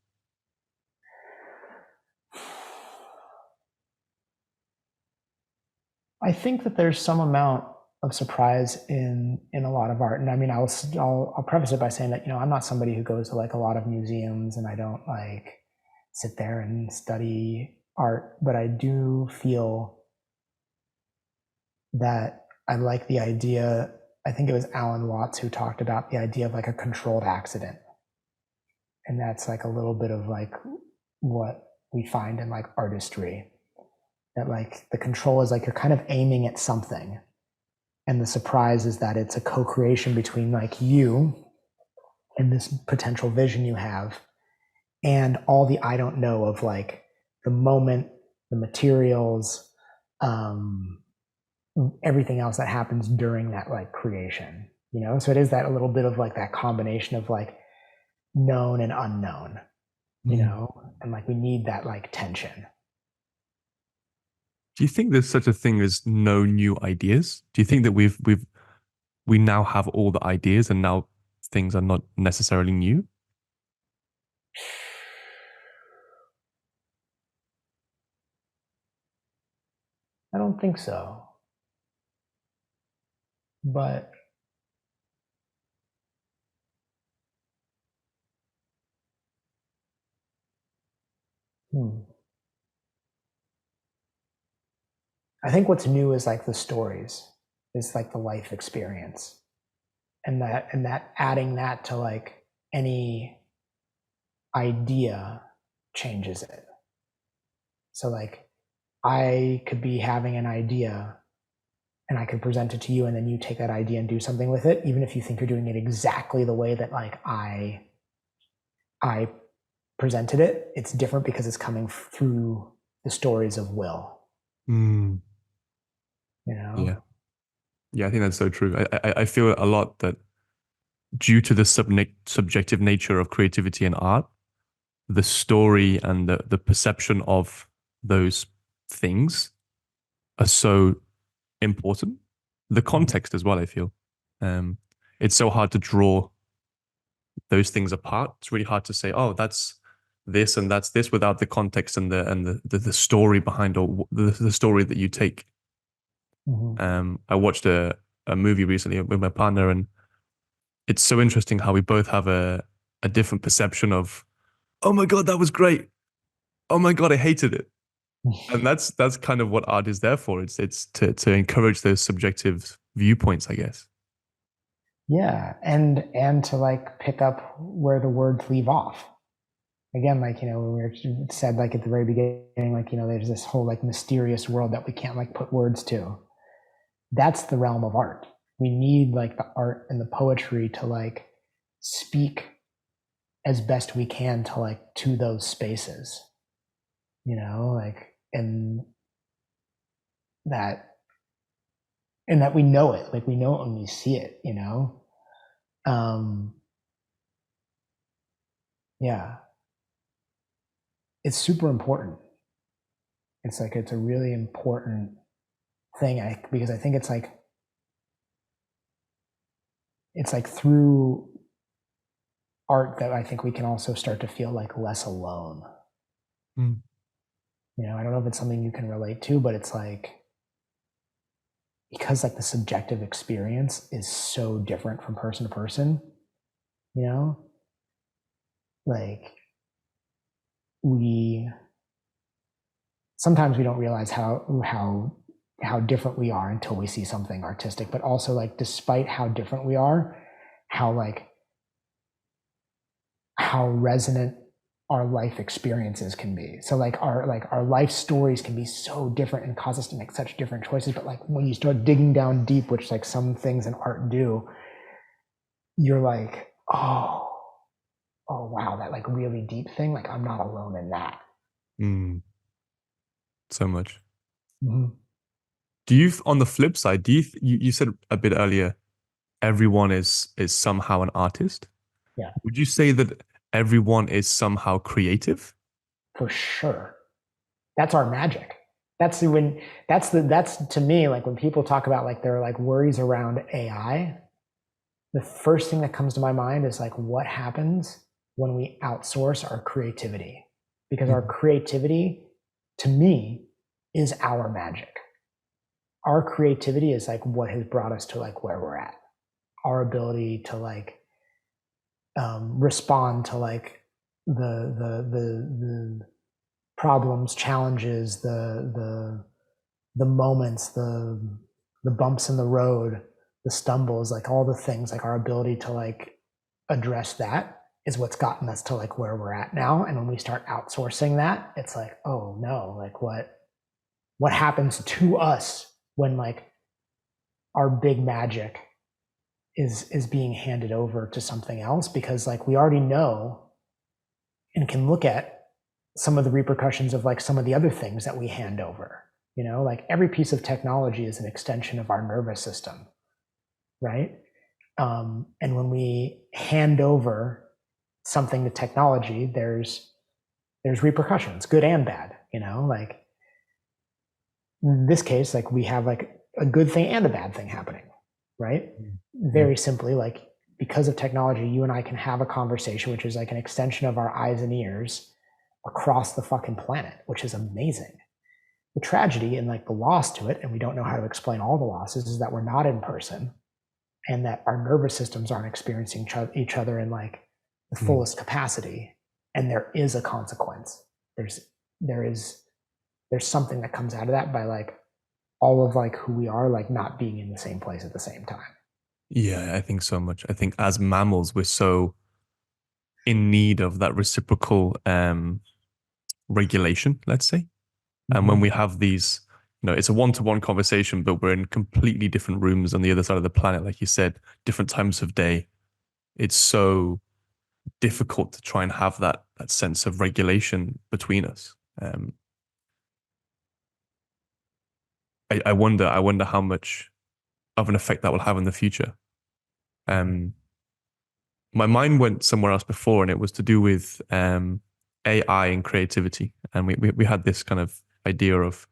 I think that there's some amount of surprise in a lot of art, and I mean, I'll preface it by saying that I'm not somebody who goes to like a lot of museums, and I don't like sit there and study art, but I do feel that I like the idea. I think it was Alan Watts who talked about the idea of like a controlled accident, and that's like a little bit of like what we find in like artistry, that like the control is like you're kind of aiming at something, and the surprise is that it's a co-creation between like you and this potential vision you have and all the I don't know of like the moment, the materials, everything else that happens during that like creation. So it is that a little bit of like that combination of like known and unknown, and like we need that like tension. Do you think there's such a thing as no new ideas? Do you think that we now have all the ideas and now things are not necessarily new? I don't think so, but I think what's new is like the stories, is like the life experience, and that adding that to like any idea changes it. So like I could be having an idea and I could present it to you, and then you take that idea and do something with it, even if you think you're doing it exactly the way that like I presented it. It's different because it's coming through the stories of Will. Mm, yeah. Yeah, I think that's so true. I feel a lot that due to the subjective nature of creativity and art, the story and the perception of those things are so important. The context as well, I feel. Um, it's so hard to draw those things apart. It's really hard to say, oh, that's this and that's this without the context and the story behind or the story that you take. I watched a movie recently with my partner, and it's so interesting how we both have a different perception of, oh my God, that was great. Oh my God, I hated it. And that's kind of what art is there for. It's to encourage those subjective viewpoints, I guess. Yeah, and to like pick up where the words leave off. Again, like when we were said like at the very beginning, like there's this whole like mysterious world that we can't like put words to. That's the realm of art. We need like the art and the poetry to like speak as best we can to like to those spaces. Like that and that we know it, like we know it when we see it. Um, yeah, it's super important. It's like it's a really important thing, because I think it's like through art that I think we can also start to feel like less alone. Mm. I don't know if it's something you can relate to, but it's like because like the subjective experience is so different from person to person, you know, like we sometimes we don't realize how different we are until we see something artistic, but also like despite how different we are, how resonant our life experiences can be. So like our life stories can be so different and cause us to make such different choices. But like when you start digging down deep, which like some things in art do, you're like, oh wow, that like really deep thing, like I'm not alone in that. So much. Mm-hmm. Do you, on the flip side, do you said a bit earlier, everyone is somehow an artist? Yeah, Would you say that everyone is somehow creative? for sure. That's our magic. That's to me, like when people talk about like their like worries around AI, the first thing that comes to my mind is like what happens when we outsource our creativity, because our creativity to me is our magic. Our creativity is like what has brought us to like where we're at. Our ability to like respond to like the problems, challenges, the moments, the bumps in the road, the stumbles, like all the things, like our ability to like address that is what's gotten us to like where we're at now. And when we start outsourcing that, it's like, oh no, like what happens to us when like our big magic is being handed over to something else? Because like we already know and can look at some of the repercussions of like some of the other things that we hand over. You know, like every piece of technology is an extension of our nervous system, right? And when we hand over something to technology, there's repercussions, good and bad. You know, like in this case, like we have like a good thing and a bad thing happening, right? Very simply, like because of technology, you and I can have a conversation, which is like an extension of our eyes and ears across the fucking planet, which is amazing. The tragedy and like the loss to it, and we don't know how to explain all the losses, is that we're not in person and that our nervous systems aren't experiencing each other in like the fullest capacity. And there is a consequence. There's something that comes out of that by like all of like who we are, like not being in the same place at the same time. Yeah, I think so much. I think as mammals, we're so in need of that reciprocal regulation, let's say. And when we have these, it's a one-to-one conversation, but we're in completely different rooms on the other side of the planet, like you said, different times of day. It's so difficult to try and have that sense of regulation between us. I wonder how much of an effect that will have in the future. My mind went somewhere else before, and it was to do with AI and creativity. And we had this kind of idea of,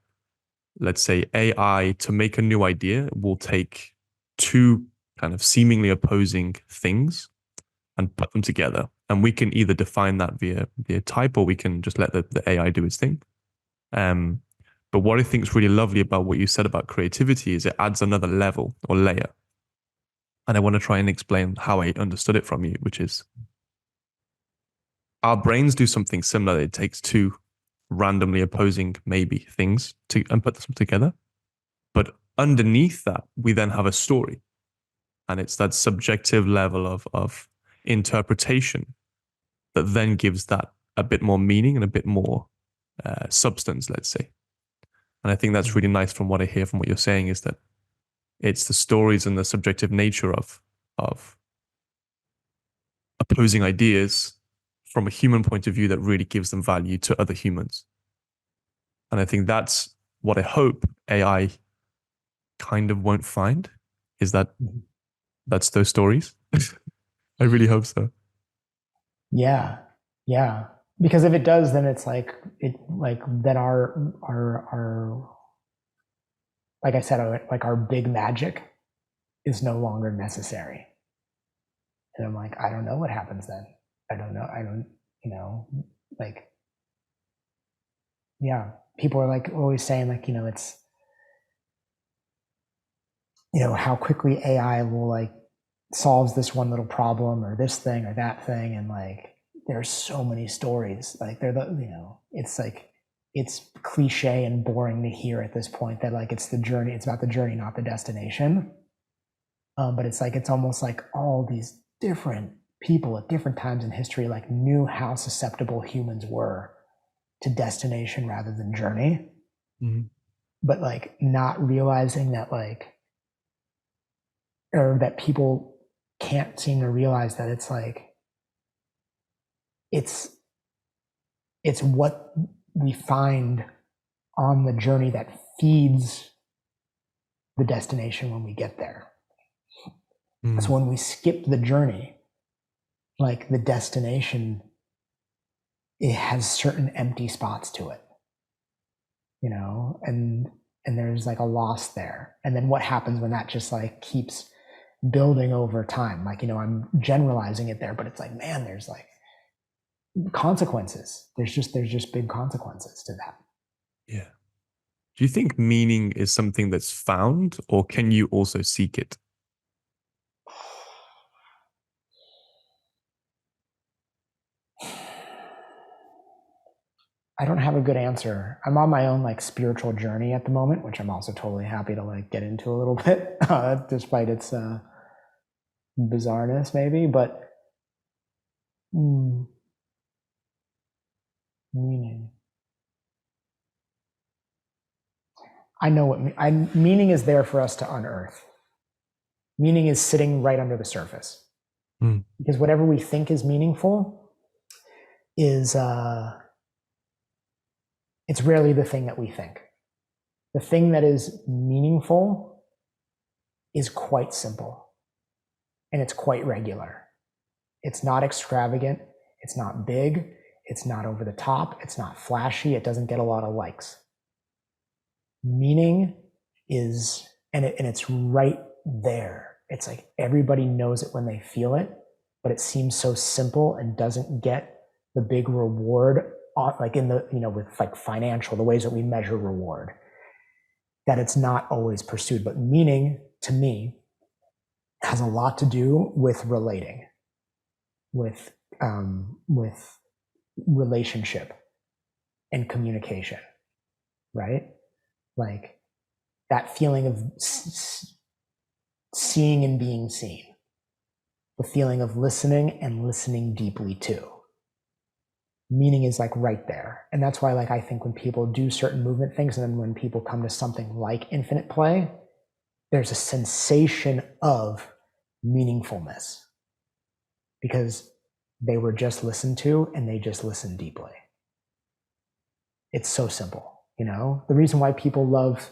let's say, AI to make a new idea will take two kind of seemingly opposing things and put them together. And we can either define that via type, or we can just let the AI do its thing. But what I think is really lovely about what you said about creativity is it adds another level or layer. And I want to try and explain how I understood it from you, which is our brains do something similar. It takes two randomly opposing maybe things and put them together. But underneath that, we then have a story. And it's that subjective level of interpretation that then gives that a bit more meaning and a bit more substance, let's say. And I think that's really nice from what I hear from what you're saying, is that it's the stories and the subjective nature of opposing ideas from a human point of view that really gives them value to other humans. And I think that's what I hope AI kind of won't find, is that's those stories. I really hope so. Yeah. Yeah. Because if it does, then it's like then our like I said, like our big magic is no longer necessary. And I'm like, I don't know what happens then. I don't know. Like, yeah, people are like always saying like, it's, how quickly AI will like solves this one little problem or this thing or that thing. And like, there's so many stories, like it's like, it's cliche and boring to hear at this point that like, it's the journey, it's about the journey, not the destination. But it's like, it's almost like all these different people at different times in history like knew how susceptible humans were to destination rather than journey. Mhm. But like not realizing that like, or that people can't seem to realize that it's like, it's what we find on the journey that feeds the destination when we get there. So when we skip the journey, like the destination, it has certain empty spots to it, you know, and there's like a loss there. And then what happens when that just like keeps building over time? Like, you know, I'm generalizing it there, but it's like, man, there's like consequences. There's just big consequences to that. Yeah. Do you think meaning is something that's found, or can you also seek it? I don't have a good answer. I'm on my own like spiritual journey at the moment, which I'm also totally happy to like get into a little bit, despite its bizarreness maybe. But meaning. I know what meaning is there for us to unearth. Meaning is sitting right under the surface. Because whatever we think is meaningful is it's rarely the thing that we think. The thing that is meaningful is quite simple and it's quite regular. It's not extravagant. It's not big. It's not over the top. It's not flashy. It doesn't get a lot of likes. Meaning is, and it's right there. It's like everybody knows it when they feel it, but it seems so simple and doesn't get the big reward, like in the, you know, with like financial, the ways that we measure reward, that it's not always pursued. But meaning to me has a lot to do with relating, with relationship and communication, right? Like that feeling of seeing and being seen, the feeling of listening and listening deeply too. Meaning is like right there. And that's why, like, I think when people do certain movement things, and then when people come to something like infinite play, there's a sensation of meaningfulness because they were just listened to and they just listened deeply. It's so simple, you know? The reason why people love,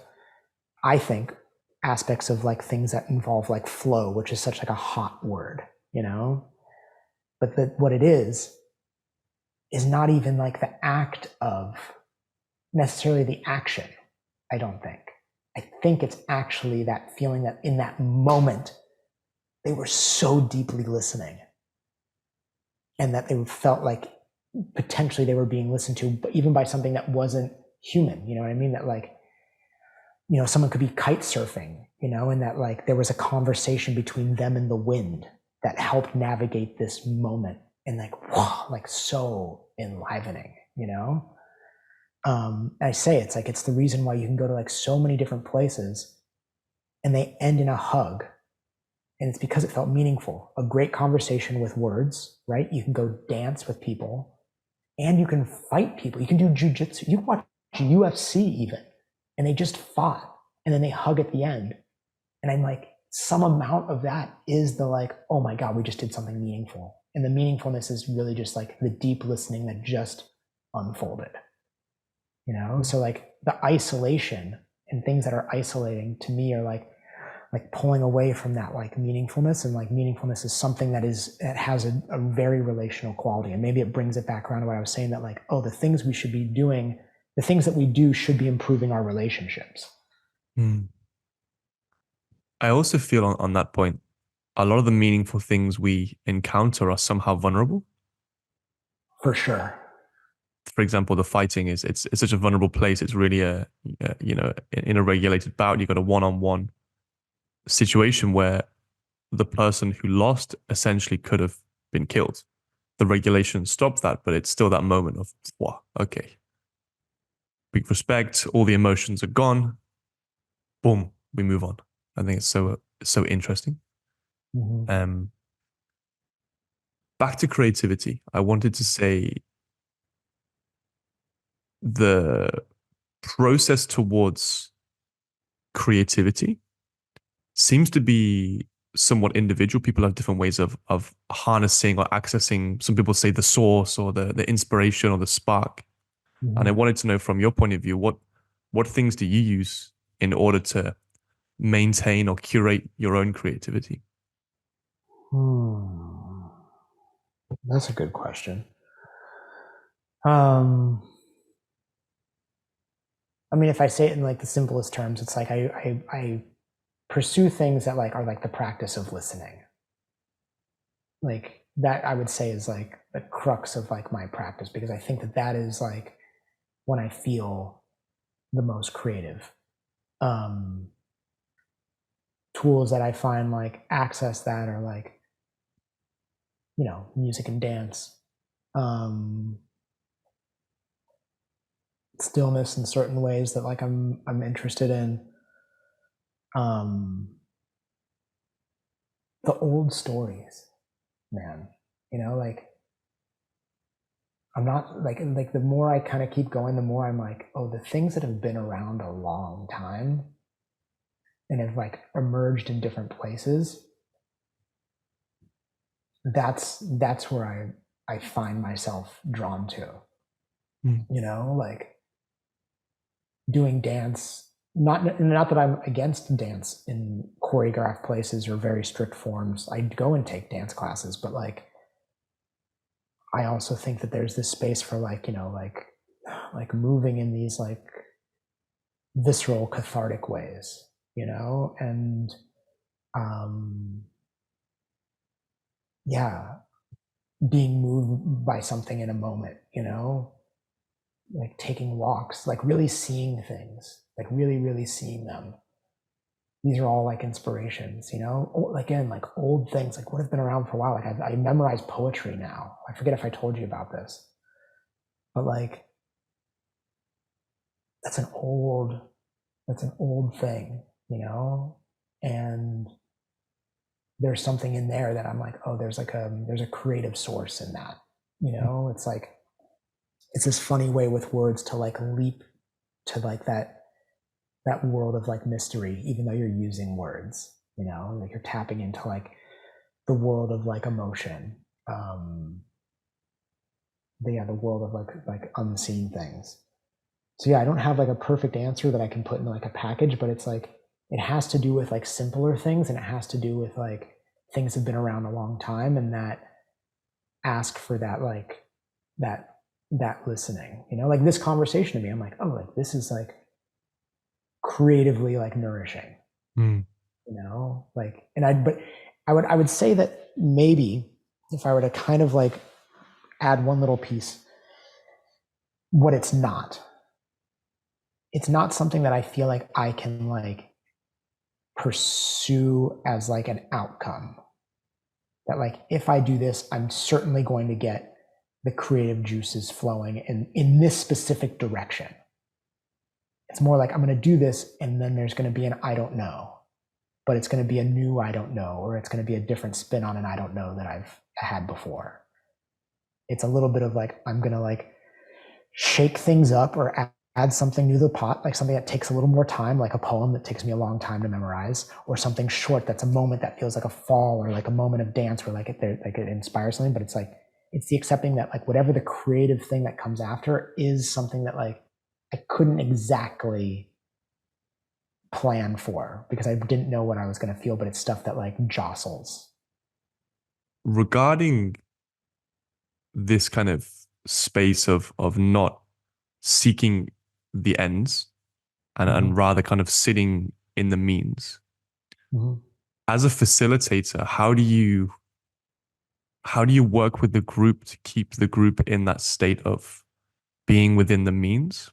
I think, aspects of like things that involve like flow, which is such like a hot word, you know? But what it is not even like the act of necessarily the action, I don't think. I think it's actually that feeling that in that moment, they were so deeply listening and that they felt like potentially they were being listened to, but even by something that wasn't human, you know what I mean? That like, you know, someone could be kite surfing, you know, and that like there was a conversation between them and the wind that helped navigate this moment and like, wow, like so enlivening, you know? I say it's like, it's the reason why you can go to like so many different places and they end in a hug. And it's because it felt meaningful. A great conversation with words, right? You can go dance with people and you can fight people. You can do jujitsu. You can watch UFC even. And they just fought and then they hug at the end. And I'm like, some amount of that is the like, oh my God, we just did something meaningful. And the meaningfulness is really just like the deep listening that just unfolded, you know? So like the isolation and things that are isolating to me are like pulling away from that like meaningfulness. And like meaningfulness is something that has a very relational quality. And maybe it brings it back around to what I was saying, that like, oh, the things we should be doing, the things that we do should be improving our relationships. I also feel on that point, a lot of the meaningful things we encounter are somehow vulnerable. For sure. For example, the fighting it's such a vulnerable place. It's really you know, in a regulated bout, you got a one-on-one situation where the person who lost essentially could have been killed. The regulation stopped that, but it's still that moment of, wow, okay, big respect, all the emotions are gone, boom, we move on. I think it's so interesting. Mm-hmm. back to creativity, I wanted to say the process towards creativity seems to be somewhat individual. People have different ways of harnessing or accessing. Some people say the source or the inspiration or the spark. And I Mhm. wanted to know from your point of view, what things do you use in order to maintain or curate your own creativity? Hmm. That's a good question. Um, I mean, if I say it in like the simplest terms, it's like I pursue things that like are like the practice of listening. Like that, I would say is like the crux of like my practice, because I think that that is like when I feel the most creative. Um, Tools that I find like access that are like, you know, music and dance, um, stillness in certain ways that like I'm interested in. Um, the old stories, man. You know, like I'm not like the more I kind of keep going, the more I'm like, oh, the things that have been around a long time and have like emerged in different places. That's where I find myself drawn to. Mm. You know, like doing dance. Not that I'm against dance in choreographed places or very strict forms. I go and take dance classes, but like I also think that there's this space for like, you know, like moving in these like visceral cathartic ways, you know, and um yeah, being moved by something in a moment, you know, like taking walks, like really seeing things, like really seeing them. These are all like inspirations, you know. Again, like old things, like what have been around for a while. Like I memorize poetry now. I forget if I told you about this, but like that's an old that's an old thing, you know. And there's something in there that I'm like, oh, there's a creative source in that, you know. It's like it's this funny way with words to like leap to like that world of like mystery, even though you're using words, you know, like you're tapping into like the world of like emotion, the world of like unseen things. So yeah, I don't have like a perfect answer that I can put in like a package, but it's like it has to do with like simpler things, and it has to do with like things have been around a long time and that ask for that like that that listening, you know, like this conversation to me, I'm like, oh, like this is like creatively like nourishing, Mm. you know, like, and but I would say that maybe if I were to kind of like add one little piece, what it's not something that I feel like I can like pursue as like an outcome. That like if I do this, I'm certainly going to get the creative juices flowing in this specific direction. It's more like I'm going to do this, and then there's going to be an I don't know, but it's going to be a new I don't know, or it's going to be a different spin on an I don't know that I've had before. It's a little bit of like I'm going to like shake things up or add something new to the pot, like something that takes a little more time, like a poem that takes me a long time to memorize, or something short that's a moment that feels like a fall or like a moment of dance where like it inspires something. But it's like it's the accepting that like whatever the creative thing that comes after is something that like I couldn't exactly plan for because I didn't know what I was going to feel, but it's stuff that like jostles. Regarding this kind of space of not seeking the ends Mm-hmm. and rather kind of sitting in the means. Mm-hmm. As a facilitator, how do you work with the group to keep the group in that state of being within the means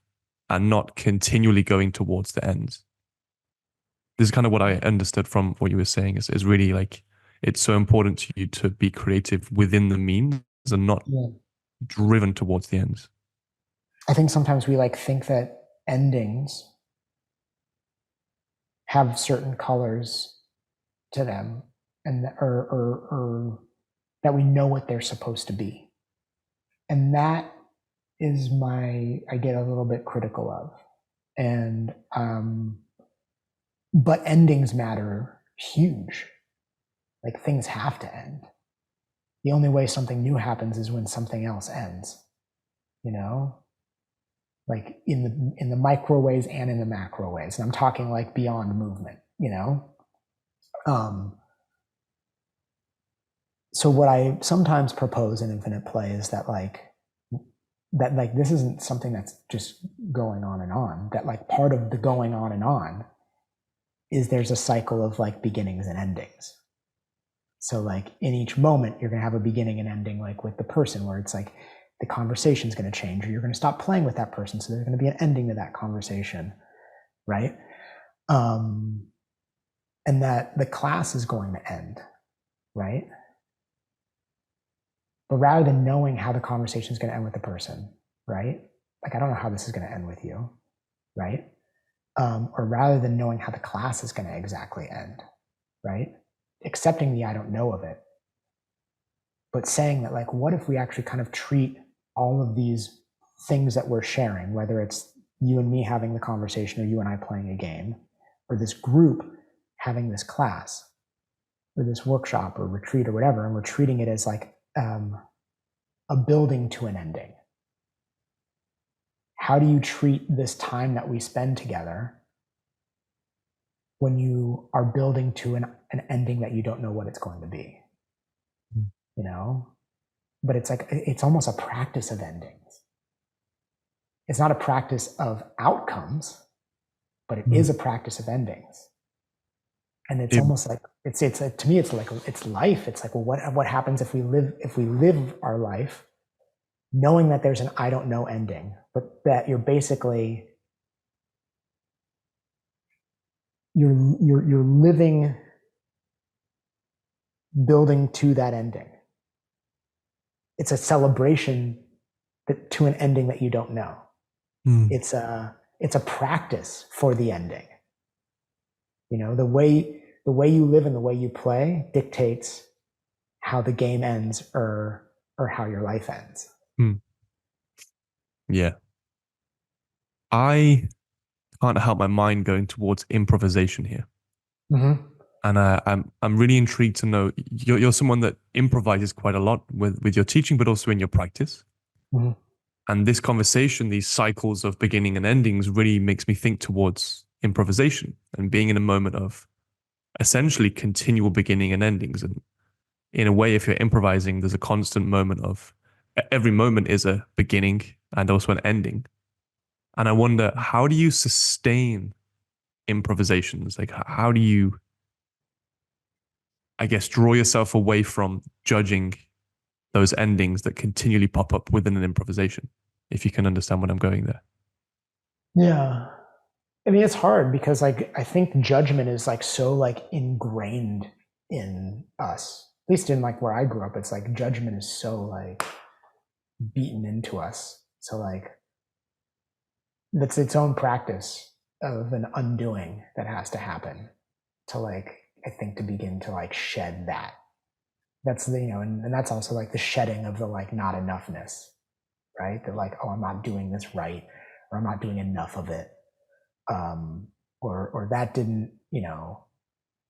and not continually going towards the ends? This is kind of what I understood from what you were saying is really like it's so important to you to be creative within the means and not Yeah. driven towards the ends. I think sometimes we like think that endings have certain colors to them, and or that we know what they're supposed to be. And that is I get a little bit critical of. And, but endings matter huge. Like things have to end. The only way something new happens is when something else ends, you know? Like in the micro ways and in the macro ways. And I'm talking like beyond movement, you know? So what I sometimes propose in infinite play is that this isn't something that's just going on and on, that like part of the going on and on is there's a cycle of like beginnings and endings. So like in each moment, you're going to have a beginning and ending, like with the person, where it's like the conversation's going to change, or you're going to stop playing with that person. So there's going to be an ending to that conversation, right? And that the class is going to end, right? But rather than knowing how the conversation is going to end with the person, right? Like, I don't know how this is going to end with you, right? Or rather than knowing how the class is going to exactly end, right? Accepting the I don't know of it, but saying that, like, what if we actually kind of treat all of these things that we're sharing, whether it's you and me having the conversation, or you and I playing a game, or this group having this class, or this workshop or retreat or whatever, and we're treating it as like a building to an ending. How do you treat this time that we spend together when you are building to an ending that you don't know what it's going to be? You know? But it's like, it's almost a practice of endings. It's not a practice of outcomes, but it is a practice of endings. And it's almost like, it's to me, it's like, it's life. It's like, well, what happens if we live our life knowing that there's an I don't know ending, but that you're basically, you're living, building to that ending. It's a celebration to an ending that you don't know. It's a practice for the ending. You know, the way you live and the way you play dictates how the game ends or how your life ends. Yeah. I can't help my mind going towards improvisation here. Mm-hmm. And I'm really intrigued to know, you're someone that improvises quite a lot with your teaching, but also in your practice. Mm-hmm. And this conversation, these cycles of beginning and endings, really makes me think towards improvisation and being in a moment of essentially continual beginning and endings. And in a way, if you're improvising, there's a constant moment of, every moment is a beginning and also an ending. And I wonder, how do you sustain improvisations? Like, how do you, I guess, draw yourself away from judging those endings that continually pop up within an improvisation, if you can understand what I'm going there? Yeah. I mean, it's hard because like, I think judgment is like so like ingrained in us, at least in like where I grew up. It's like judgment is so like beaten into us. So like, that's its own practice of an undoing that has to happen to like, I think, to begin to like shed that. That's the, you know, and that's also like the shedding of the like not enoughness, right? That like, oh, I'm not doing this right, or I'm not doing enough of it. Or that didn't, you know,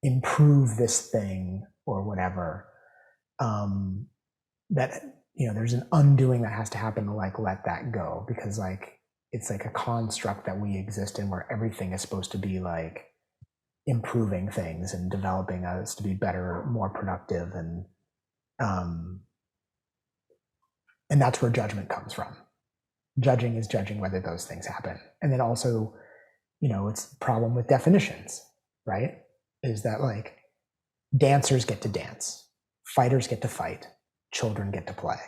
improve this thing or whatever. That, you know, there's an undoing that has to happen to like let that go, because like it's like a construct that we exist in where everything is supposed to be like improving things and developing us to be better, more productive, and that's where judgment comes from. Judging is judging whether those things happen. And then also, you know, it's the problem with definitions, right? Is that like dancers get to dance, fighters get to fight, children get to play,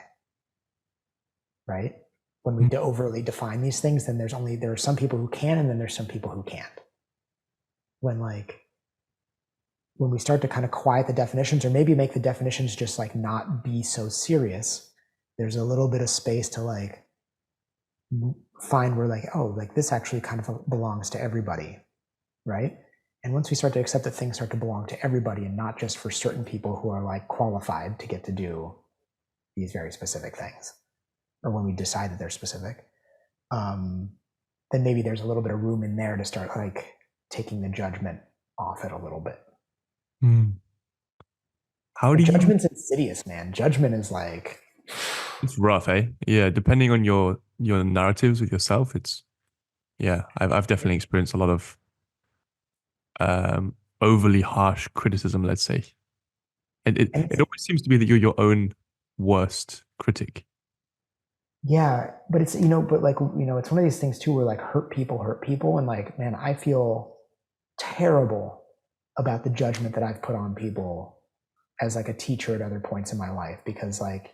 right? When we overly define these things, then there are some people who can, and then there's some people who can't. When we start to kind of quiet the definitions, or maybe make the definitions just like not be so serious, there's a little bit of space to like find where like, oh, like this actually kind of belongs to everybody, right? And once we start to accept that things start to belong to everybody and not just for certain people who are like qualified to get to do these very specific things, or when we decide that they're specific, then maybe there's a little bit of room in there to start like taking the judgment off it a little bit. How do you? Judgment's insidious, man. Judgment is like, It's rough, eh? Yeah, depending on your narratives with yourself, it's yeah. I've definitely experienced a lot of overly harsh criticism, let's say. And it always seems to be that you're your own worst critic. yeah, but it's, but like, it's one of these things too where like hurt people. And like, man, I feel terrible about the judgment that I've put on people as like a teacher at other points in my life, because like,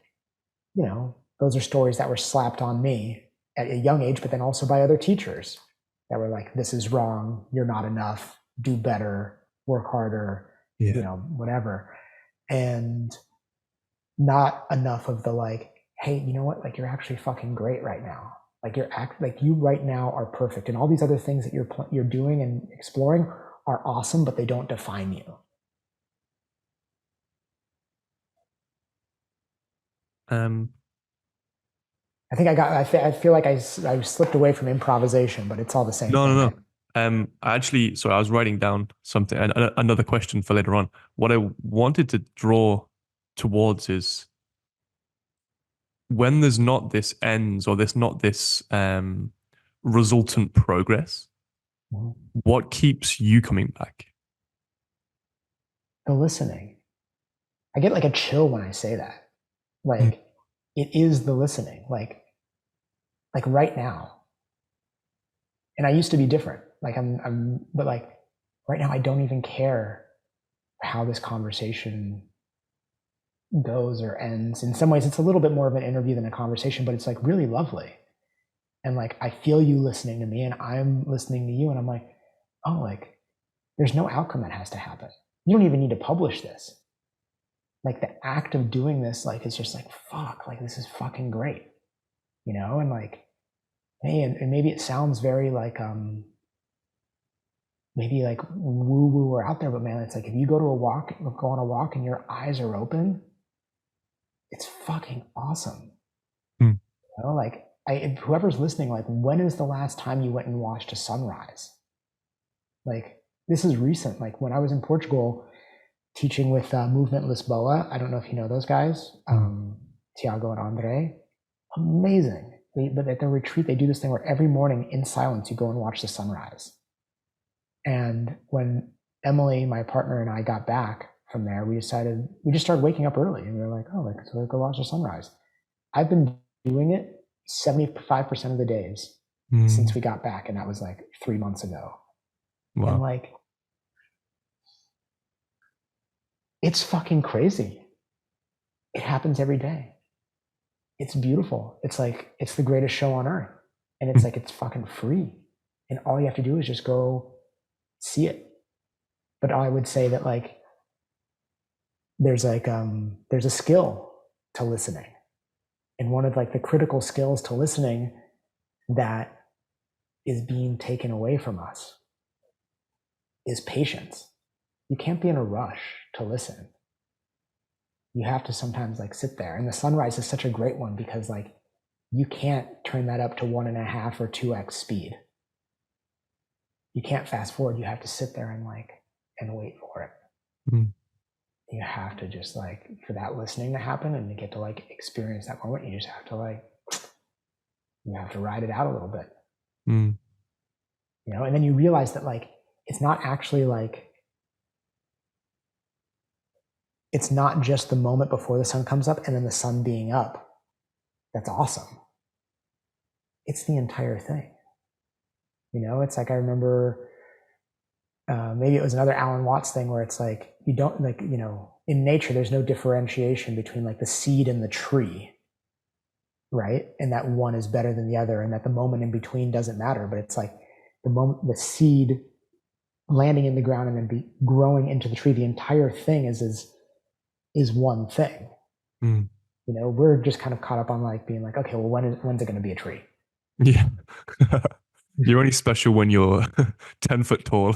those are stories that were slapped on me at a young age, but then also by other teachers that were like, this is wrong, you're not enough, do better, work harder, whatever. And not enough of the like, hey, you know what? Like, you're actually fucking great right now. Like, you right now are perfect. And all these other things that you're doing and exploring are awesome, but they don't define you. I think I feel like I slipped away from improvisation, but it's all the same No, thing. no, Right? no. Actually, sorry, I was writing down something, another question for later on. What I wanted to draw towards is when there's not this ends or there's not this resultant progress, Mm-hmm. what keeps you coming back? The listening. I get like a chill when I say that. Like, it is the listening. Like right now. And I used to be different. Like but like right now, I don't even care how this conversation goes or ends. In some ways, it's a little bit more of an interview than a conversation, but it's like really lovely. And like, I feel you listening to me and I'm listening to you. And I'm like, oh, like there's no outcome that has to happen. You don't even need to publish this. Like the act of doing this, like, it's just like, fuck, like this is fucking great. And like, hey, and maybe it sounds very like, maybe like woo woo or out there, but man, it's like if you go on a walk and your eyes are open, it's fucking awesome. Like whoever's listening, like when is the last time you went and watched a sunrise? Like this is recent. Like when I was in Portugal teaching with Movement Lisboa, I don't know if you know those guys, Tiago and Andre, amazing. But at their retreat, they do this thing where every morning in silence, you go and watch the sunrise. And when Emily, my partner, and I got back from there, we just started waking up early, and we were like, oh, like, so let's go watch the sunrise. I've been doing it 75% of the days since we got back, and that was like 3 months ago. Wow. And like, it's fucking crazy. It happens every day. It's beautiful. It's like, it's the greatest show on earth. And it's like, it's fucking free. And all you have to do is just go see it. But I would say that like, there's a skill to listening. And one of like the critical skills to listening that is being taken away from us is patience. You can't be in a rush to listen. You have to sometimes like sit there. And the sunrise is such a great one because like you can't turn that up to 1.5 or 2x speed. You can't fast forward. You have to sit there and wait for it. You have to just like, for that listening to happen and to get to like experience that moment, you just have to ride it out a little bit. And then you realize that like, it's not actually like, it's not just the moment before the sun comes up and then the sun being up. That's awesome. It's the entire thing. It's like, I remember maybe it was another Alan Watts thing where it's like, you don't like, in nature, there's no differentiation between like the seed and the tree, right? And that one is better than the other and that the moment in between doesn't matter. But it's like the moment the seed landing in the ground and then growing into the tree, the entire thing is one thing. We're just kind of caught up on like being like, okay, well, when's it going to be a tree? Yeah. You're only special when you're 10 foot tall.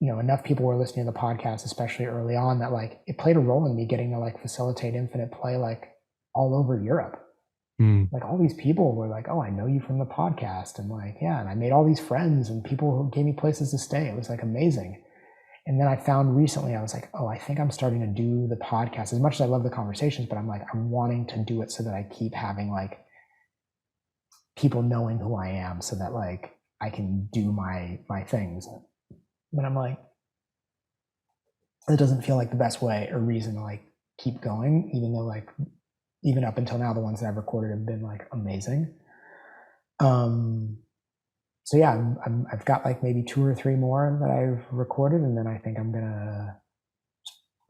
enough people were listening to the podcast, especially early on, that like it played a role in me getting to like facilitate infinite play like all over Europe. Like all these people were like, oh, I know you from the podcast. And like, yeah. And I made all these friends and people who gave me places to stay. It was like amazing. And then I found recently, I was like, oh, I think I'm starting to do the podcast as much as I love the conversations, but I'm like, I'm wanting to do it so that I keep having like people knowing who I am so that like I can do my things. But I'm like, it doesn't feel like the best way or reason to like keep going, even though like, even up until now, the ones that I've recorded have been like amazing. So yeah, I've got like maybe 2 or 3 more that I've recorded, and then I think I'm gonna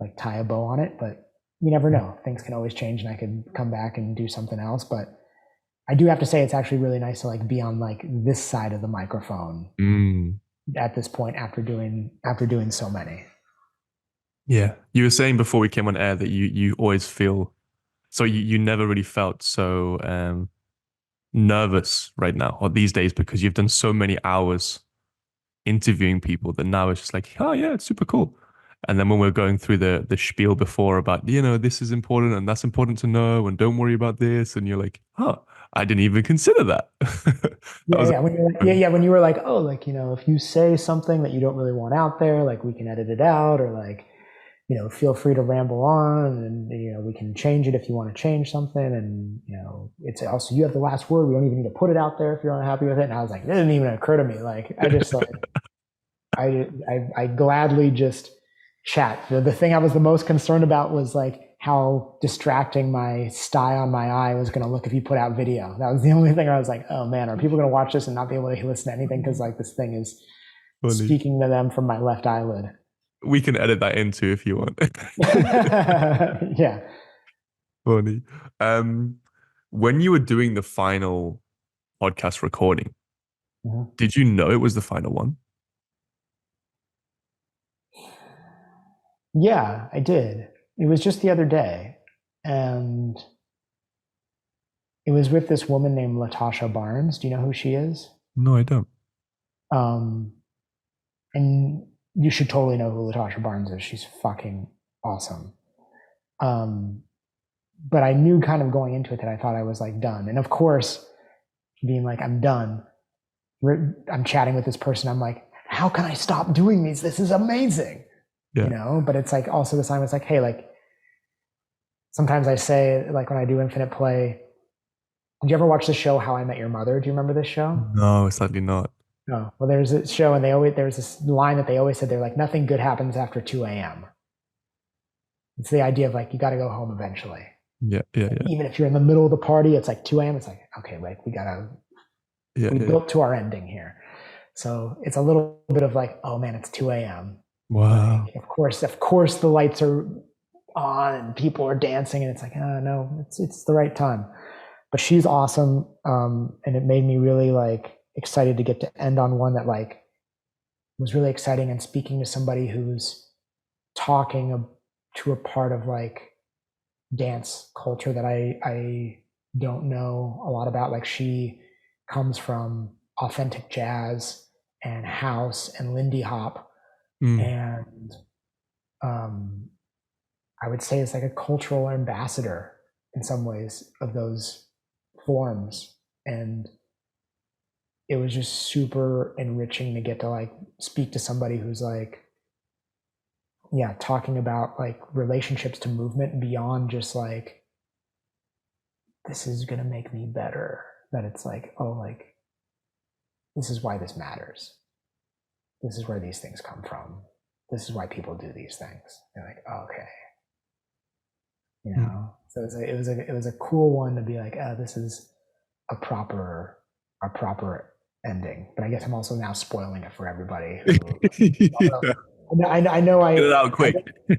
like tie a bow on it. But you never know; things can always change, and I could come back and do something else. But I do have to say, it's actually really nice to like be on like this side of the microphone at this point after doing so many. Yeah. You were saying before we came on air that you always feel so you never really felt so nervous right now or these days because you've done so many hours interviewing people that now it's just like, oh yeah, it's super cool. And then when we're going through the spiel before about, this is important and that's important to know and don't worry about this. And you're like, oh, I didn't even consider that. That was Yeah. When you're like, when you were like, oh, like, if you say something that you don't really want out there, like we can edit it out, or like, feel free to ramble on, and we can change it if you want to change something, and it's also, you have the last word. We don't even need to put it out there if you're unhappy with it. And I was like, it didn't even occur to me. Like I just like I gladly just chat. The thing I was the most concerned about was like how distracting my sty on my eye was going to look if you put out video. That was the only thing I was like, oh man, are people going to watch this and not be able to listen to anything because like this thing is funny. Speaking to them from my left eyelid. We can edit that in too if you want. Yeah. Funny. When you were doing the final podcast recording, did you know it was the final one? Yeah, I did. It was just the other day, and it was with this woman named Latasha Barnes. Do you know who she is? No, I don't. And you should totally know who Latasha Barnes is. She's fucking awesome. But I knew kind of going into it that I thought I was like done. And of course, being like, I'm done. I'm chatting with this person. I'm like, how can I stop doing these? This is amazing. Yeah. But it's like also this time it's like, hey, like sometimes I say, like when I do infinite play, did you ever watch the show How I Met Your Mother? Do you remember this show? No, sadly not. No. Well, there's a show, and there's this line that they always said, they're like, nothing good happens after 2 a.m. It's the idea of like, you got to go home eventually. Yeah. Even if you're in the middle of the party, it's like 2 a.m. It's like, okay, like we built to our ending here. So it's a little bit of like, oh man, it's 2 a.m. Wow. Like, of course the lights are on and people are dancing, and it's like, oh no, it's the right time. But she's awesome. And it made me really like excited to get to end on one that like was really exciting, and speaking to somebody who's talking to a part of like dance culture that I don't know a lot about. Like she comes from authentic jazz and house and Lindy hop. And I would say it's like a cultural ambassador in some ways of those forms. And it was just super enriching to get to like speak to somebody who's like, yeah, talking about like relationships to movement beyond just like, this is going to make me better. That it's like, oh, like, this is why this matters. This is where these things come from. This is why people do these things. You're like, oh, okay. So it was a cool one to be like, oh, this is a proper ending. But I guess I'm also now spoiling it for everybody. Yeah. I know Get it out quick.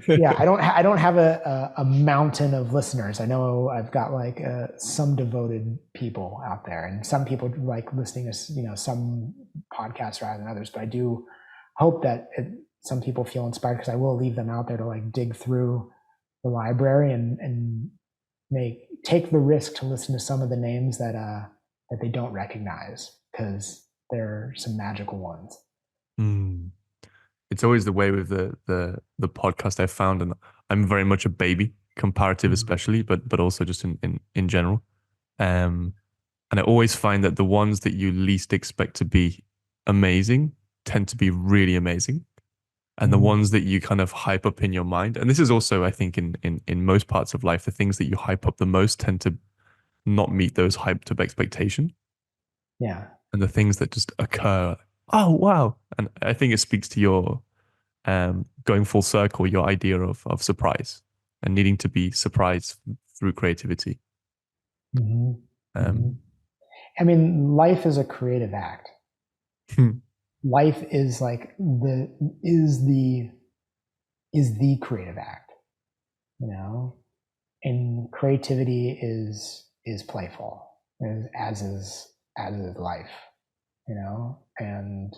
I don't have a mountain of listeners. I know I've got like some devoted people out there, and some people like listening to some podcasts rather than others. But I do hope that some people feel inspired, because I will leave them out there to like dig through the library and take the risk to listen to some of the names that they don't recognize, because they're some magical ones. it's always the way with the podcast I've found, and I'm very much a baby, comparative Mhm. especially, but also just in general. Um, and I always find that the ones that you least expect to be amazing tend to be really amazing. And the Mhm. ones that you kind of hype up in your mind, and this is also, I think, in most parts of life, the things that you hype up the most tend to not meet those hyped up expectations. Yeah. And the things that just occur, oh wow. And I think it speaks to your going full circle, your idea of surprise and needing to be surprised through creativity. Hmm. Hmm. Um, I mean, life is a creative act. Life is like the creative act, you know, and creativity is playful, as is life, you know. And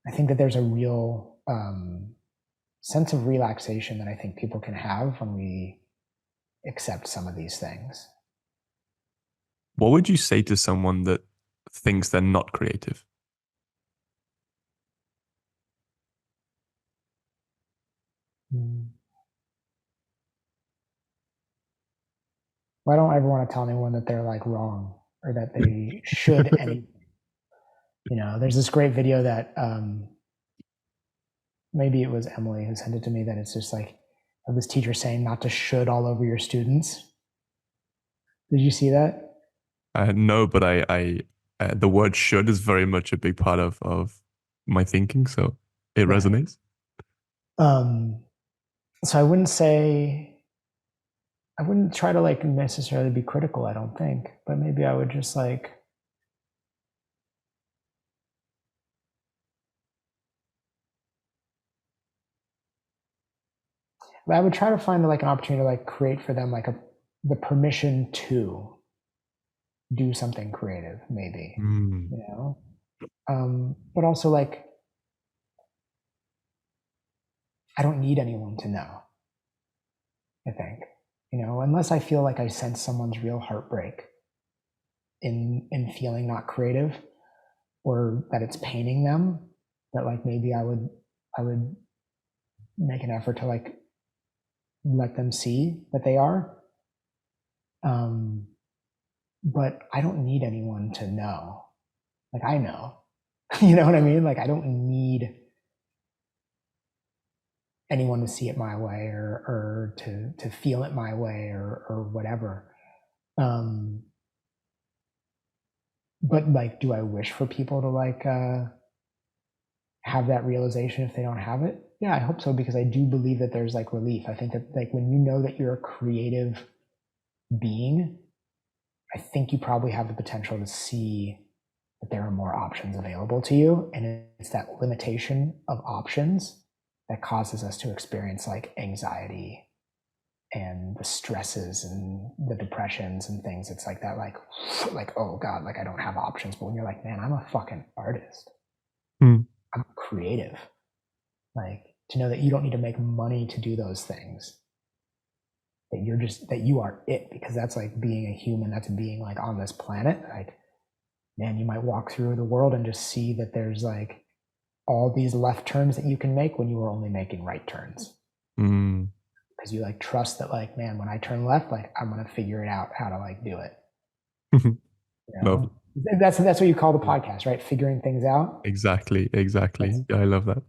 I think that there's a real sense of relaxation that I think people can have when we accept some of these things. what would you say to someone that thinks they're not creative? Mm. Well, I don't ever want to tell anyone that they're like wrong or that they should any. You know, there's this great video that maybe it was Emily who sent it to me, that it's just like of this teacher saying not to should all over your students. Did you see that? No, but the word should is very much a big part of my thinking, so it Yeah. resonates. Um, so I wouldn't try to like necessarily be critical, I don't think, but maybe I would just like, I would try to find like an opportunity to like create for them like the permission to do something creative, maybe, Mm. you know. But also like I don't need anyone to know. I think, you know, unless I feel like I sense someone's real heartbreak in feeling not creative, or that it's paining them, that like maybe I would make an effort to like let them see that they are. Um, but I don't need anyone to know. Like I know, you know what I mean? Like I don't need anyone to see it my way, or to feel it my way, or whatever. Um, but like, do I wish for people to like have that realization if they don't have it? Yeah, I hope so, because I do believe that there's like relief. I think that like when you know that you're a creative being, I think you probably have the potential to see that there are more options available to you. And it's that limitation of options that causes us to experience like anxiety and the stresses and the depressions and things. It's like that, like, oh God, like I don't have options. But when you're like, man, I'm a fucking artist. Mm. I'm creative. Like to know that you don't need to make money to do those things. That you are it, because that's like being a human, that's being like on this planet. Like, man, you might walk through the world and just see that there's like all these left turns that you can make when you were only making right turns. Mm. Because you like trust that like, man, when I turn left, like I'm gonna figure it out how to like do it. You Love know? That's what you call the podcast, right? Figuring things out. exactly, That's, exactly. Yeah, I love that.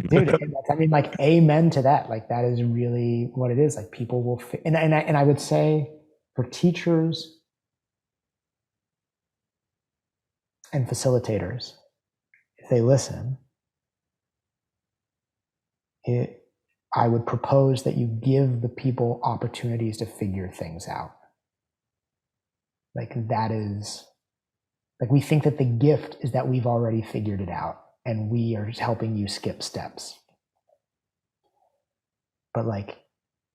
dude, I mean, like, amen to that. Like, that is really what it is. Like, people will, and I would say for teachers and facilitators, if they listen, it, I would propose that you give the people opportunities to figure things out. Like, that is, like, we think that the gift is that we've already figured it out and we are just helping you skip steps. But, like,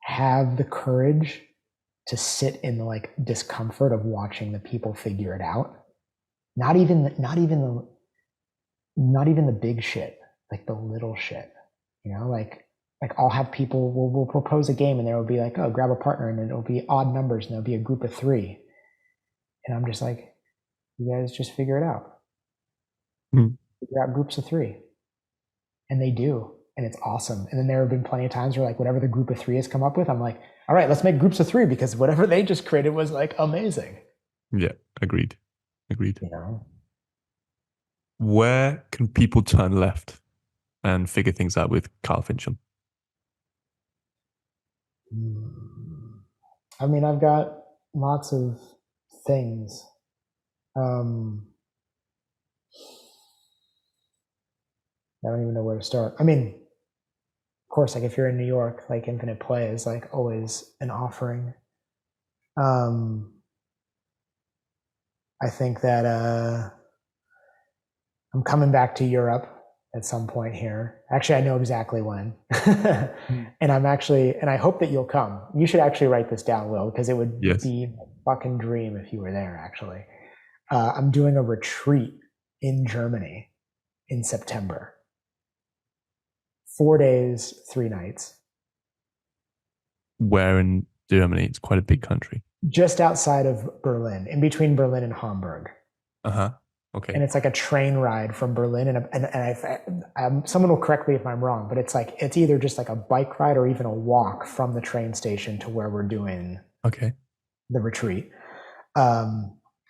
have the courage to sit in the like discomfort of watching the people figure it out. Not even the big shit, like the little shit. You know, like I'll have people will propose a game and there will be like, oh, grab a partner, and it'll be odd numbers and there'll be a group of three. And I'm just like, you guys just figure it out. Mm. Figure out groups of three. And they do. And it's awesome. And then there have been plenty of times where like whatever the group of three has come up with, I'm like, all right, let's make groups of three because whatever they just created was like amazing. Yeah, agreed. You know? Where can people turn left and figure things out with Kyle Fincham? I mean, I've got lots of things. I don't even know where to start. I mean, of course, like if you're in New York, like Infinite Play is like always an offering. I think that I'm coming back to Europe at some point here. Actually, I know exactly when. And I hope that you'll come. You should actually write this down, Will, because it would Yes. be a fucking dream if you were there, actually. I'm doing a retreat in Germany in September. 4 days, 3 nights. Where in Germany? It's quite a big country. Just outside of Berlin, in between Berlin and Hamburg. Uh-huh. Okay. And it's like a train ride from Berlin. Someone will correct me if I'm wrong, but it's either just like a bike ride or even a walk from the train station to where we're doing the retreat,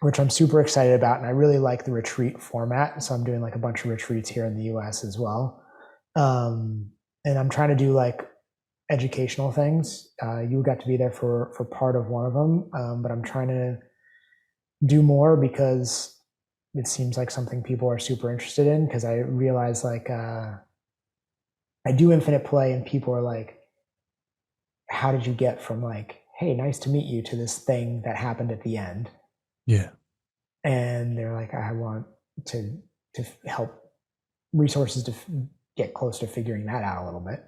which I'm super excited about. And I really like the retreat format. So I'm doing like a bunch of retreats here in the US as well. And I'm trying to do like educational things. You got to be there for part of one of them, but I'm trying to do more because it seems like something people are super interested in, because I realize like I do Infinite Play and people are like, how did you get from like, hey, nice to meet you, to this thing that happened at the end? Yeah. And they're like, I want to help resources to get close to figuring that out a little bit.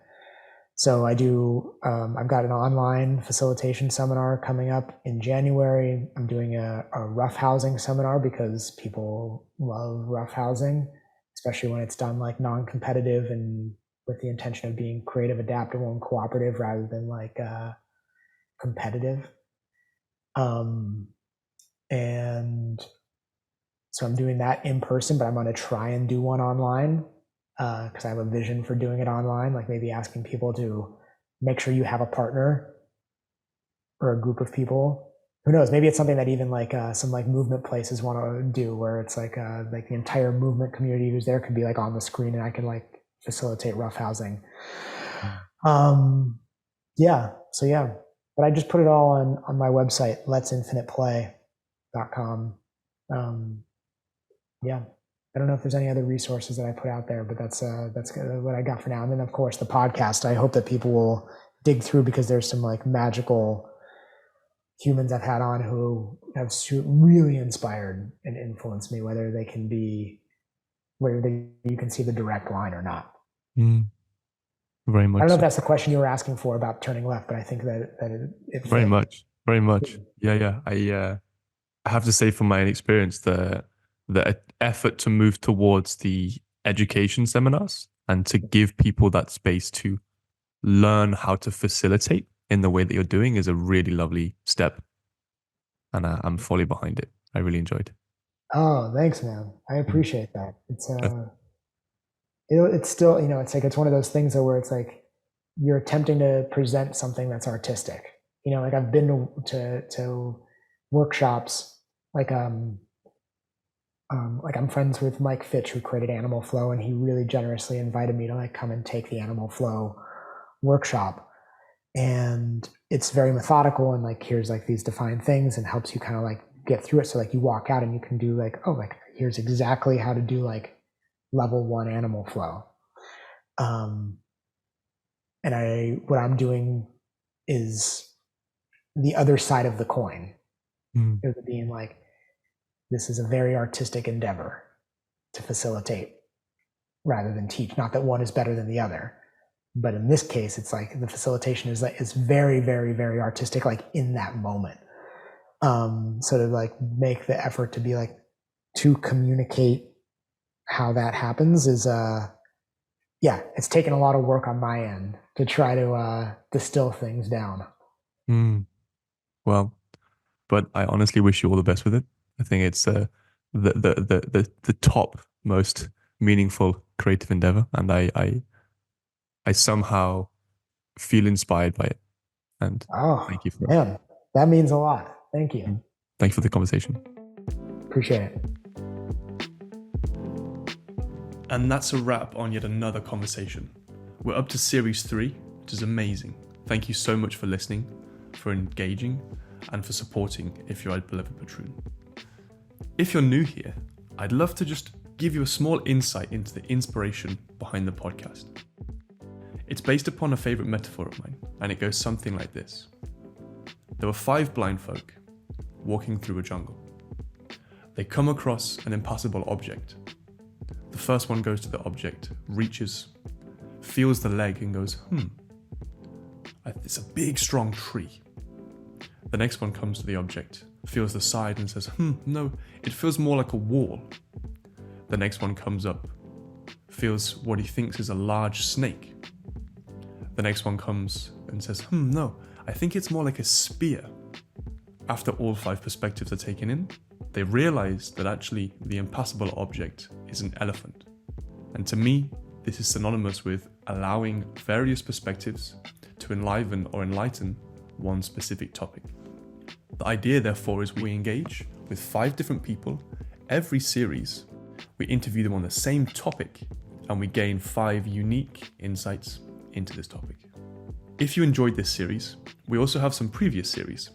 So I do, I've got an online facilitation seminar coming up in January. I'm doing a rough housing seminar because people love rough housing, especially when it's done like non-competitive and with the intention of being creative, adaptable, and cooperative rather than like competitive. And so I'm doing that in person, but I'm going to try and do one online. Because I have a vision for doing it online, like maybe asking people to make sure you have a partner or a group of people. Who knows? Maybe it's something that even like some like movement places want to do, where it's like the entire movement community who's there can be like on the screen, and I can like facilitate rough housing. Yeah. So yeah, but I just put it all on my website, let'sinfiniteplay.com. Yeah. I don't know if there's any other resources that I put out there, but that's what I got for now. And then of course the podcast, I hope that people will dig through, because there's some like magical humans I've had on who have really inspired and influenced me, whether you can see the direct line or not. Very much. I don't know if that's the question you were asking for about turning left, but I think that it very much. Yeah. I have to say, from my experience, the effort to move towards the education seminars and to give people that space to learn how to facilitate in the way that you're doing is a really lovely step. And I'm fully behind it. I really enjoyed it. Oh, thanks, man. I appreciate that. It's still, it's one of those things where it's like you're attempting to present something that's artistic. Like I've been to workshops, like I'm friends with Mike Fitch, who created Animal Flow, and he really generously invited me to like come and take the Animal Flow workshop. And it's very methodical, and like here's like these defined things, and helps you kind of like get through it. So like you walk out and you can do like, oh, like here's exactly how to do like level 1 Animal Flow. And what I'm doing is the other side of the coin. It being like, this is a very artistic endeavor to facilitate rather than teach. Not that one is better than the other, but in this case, it's like the facilitation is very, very, very artistic, like in that moment. So to like make the effort to be like, to communicate how that happens is, it's taken a lot of work on my end to try to distill things down. Well, but I honestly wish you all the best with it. I think it's the top most meaningful creative endeavor, and I somehow feel inspired by it. And Oh, thank you for that. man, that means a lot. Thank you. Thank you for the conversation. Appreciate it. And that's a wrap on yet another conversation. We're up to series 3, which is amazing. Thank you so much for listening, for engaging, and for supporting if you're a beloved patroon. If you're new here, I'd love to just give you a small insight into the inspiration behind the podcast. It's based upon a favorite metaphor of mine, and it goes something like this. There were 5 blind folk walking through a jungle. They come across an impassable object. The first one goes to the object, reaches, feels the leg and goes, it's a big strong tree. The next one comes to the object, feels the side and says, no, it feels more like a wall. The next one comes up, feels what he thinks is a large snake. The next one comes and says, no, I think it's more like a spear. After all 5 perspectives are taken in, they realize that actually the impassable object is an elephant. And to me, this is synonymous with allowing various perspectives to enliven or enlighten one specific topic. The idea, therefore, is we engage with 5 different people every series. We interview them on the same topic, and we gain 5 unique insights into this topic. If you enjoyed this series, we also have some previous series.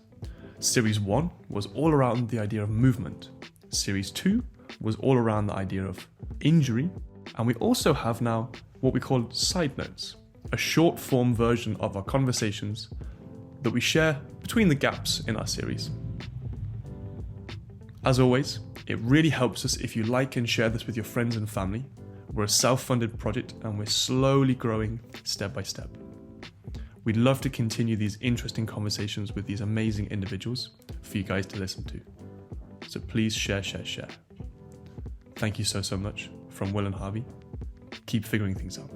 Series 1 was all around the idea of movement. Series 2 was all around the idea of injury. And we also have now what we call side notes, a short form version of our conversations that we share between the gaps in our series. As always, it really helps us if you like and share this with your friends and family. We're a self-funded project and we're slowly growing step by step. We'd love to continue these interesting conversations with these amazing individuals for you guys to listen to. So please share. Thank you so much from Will and Harvey. Keep figuring things out.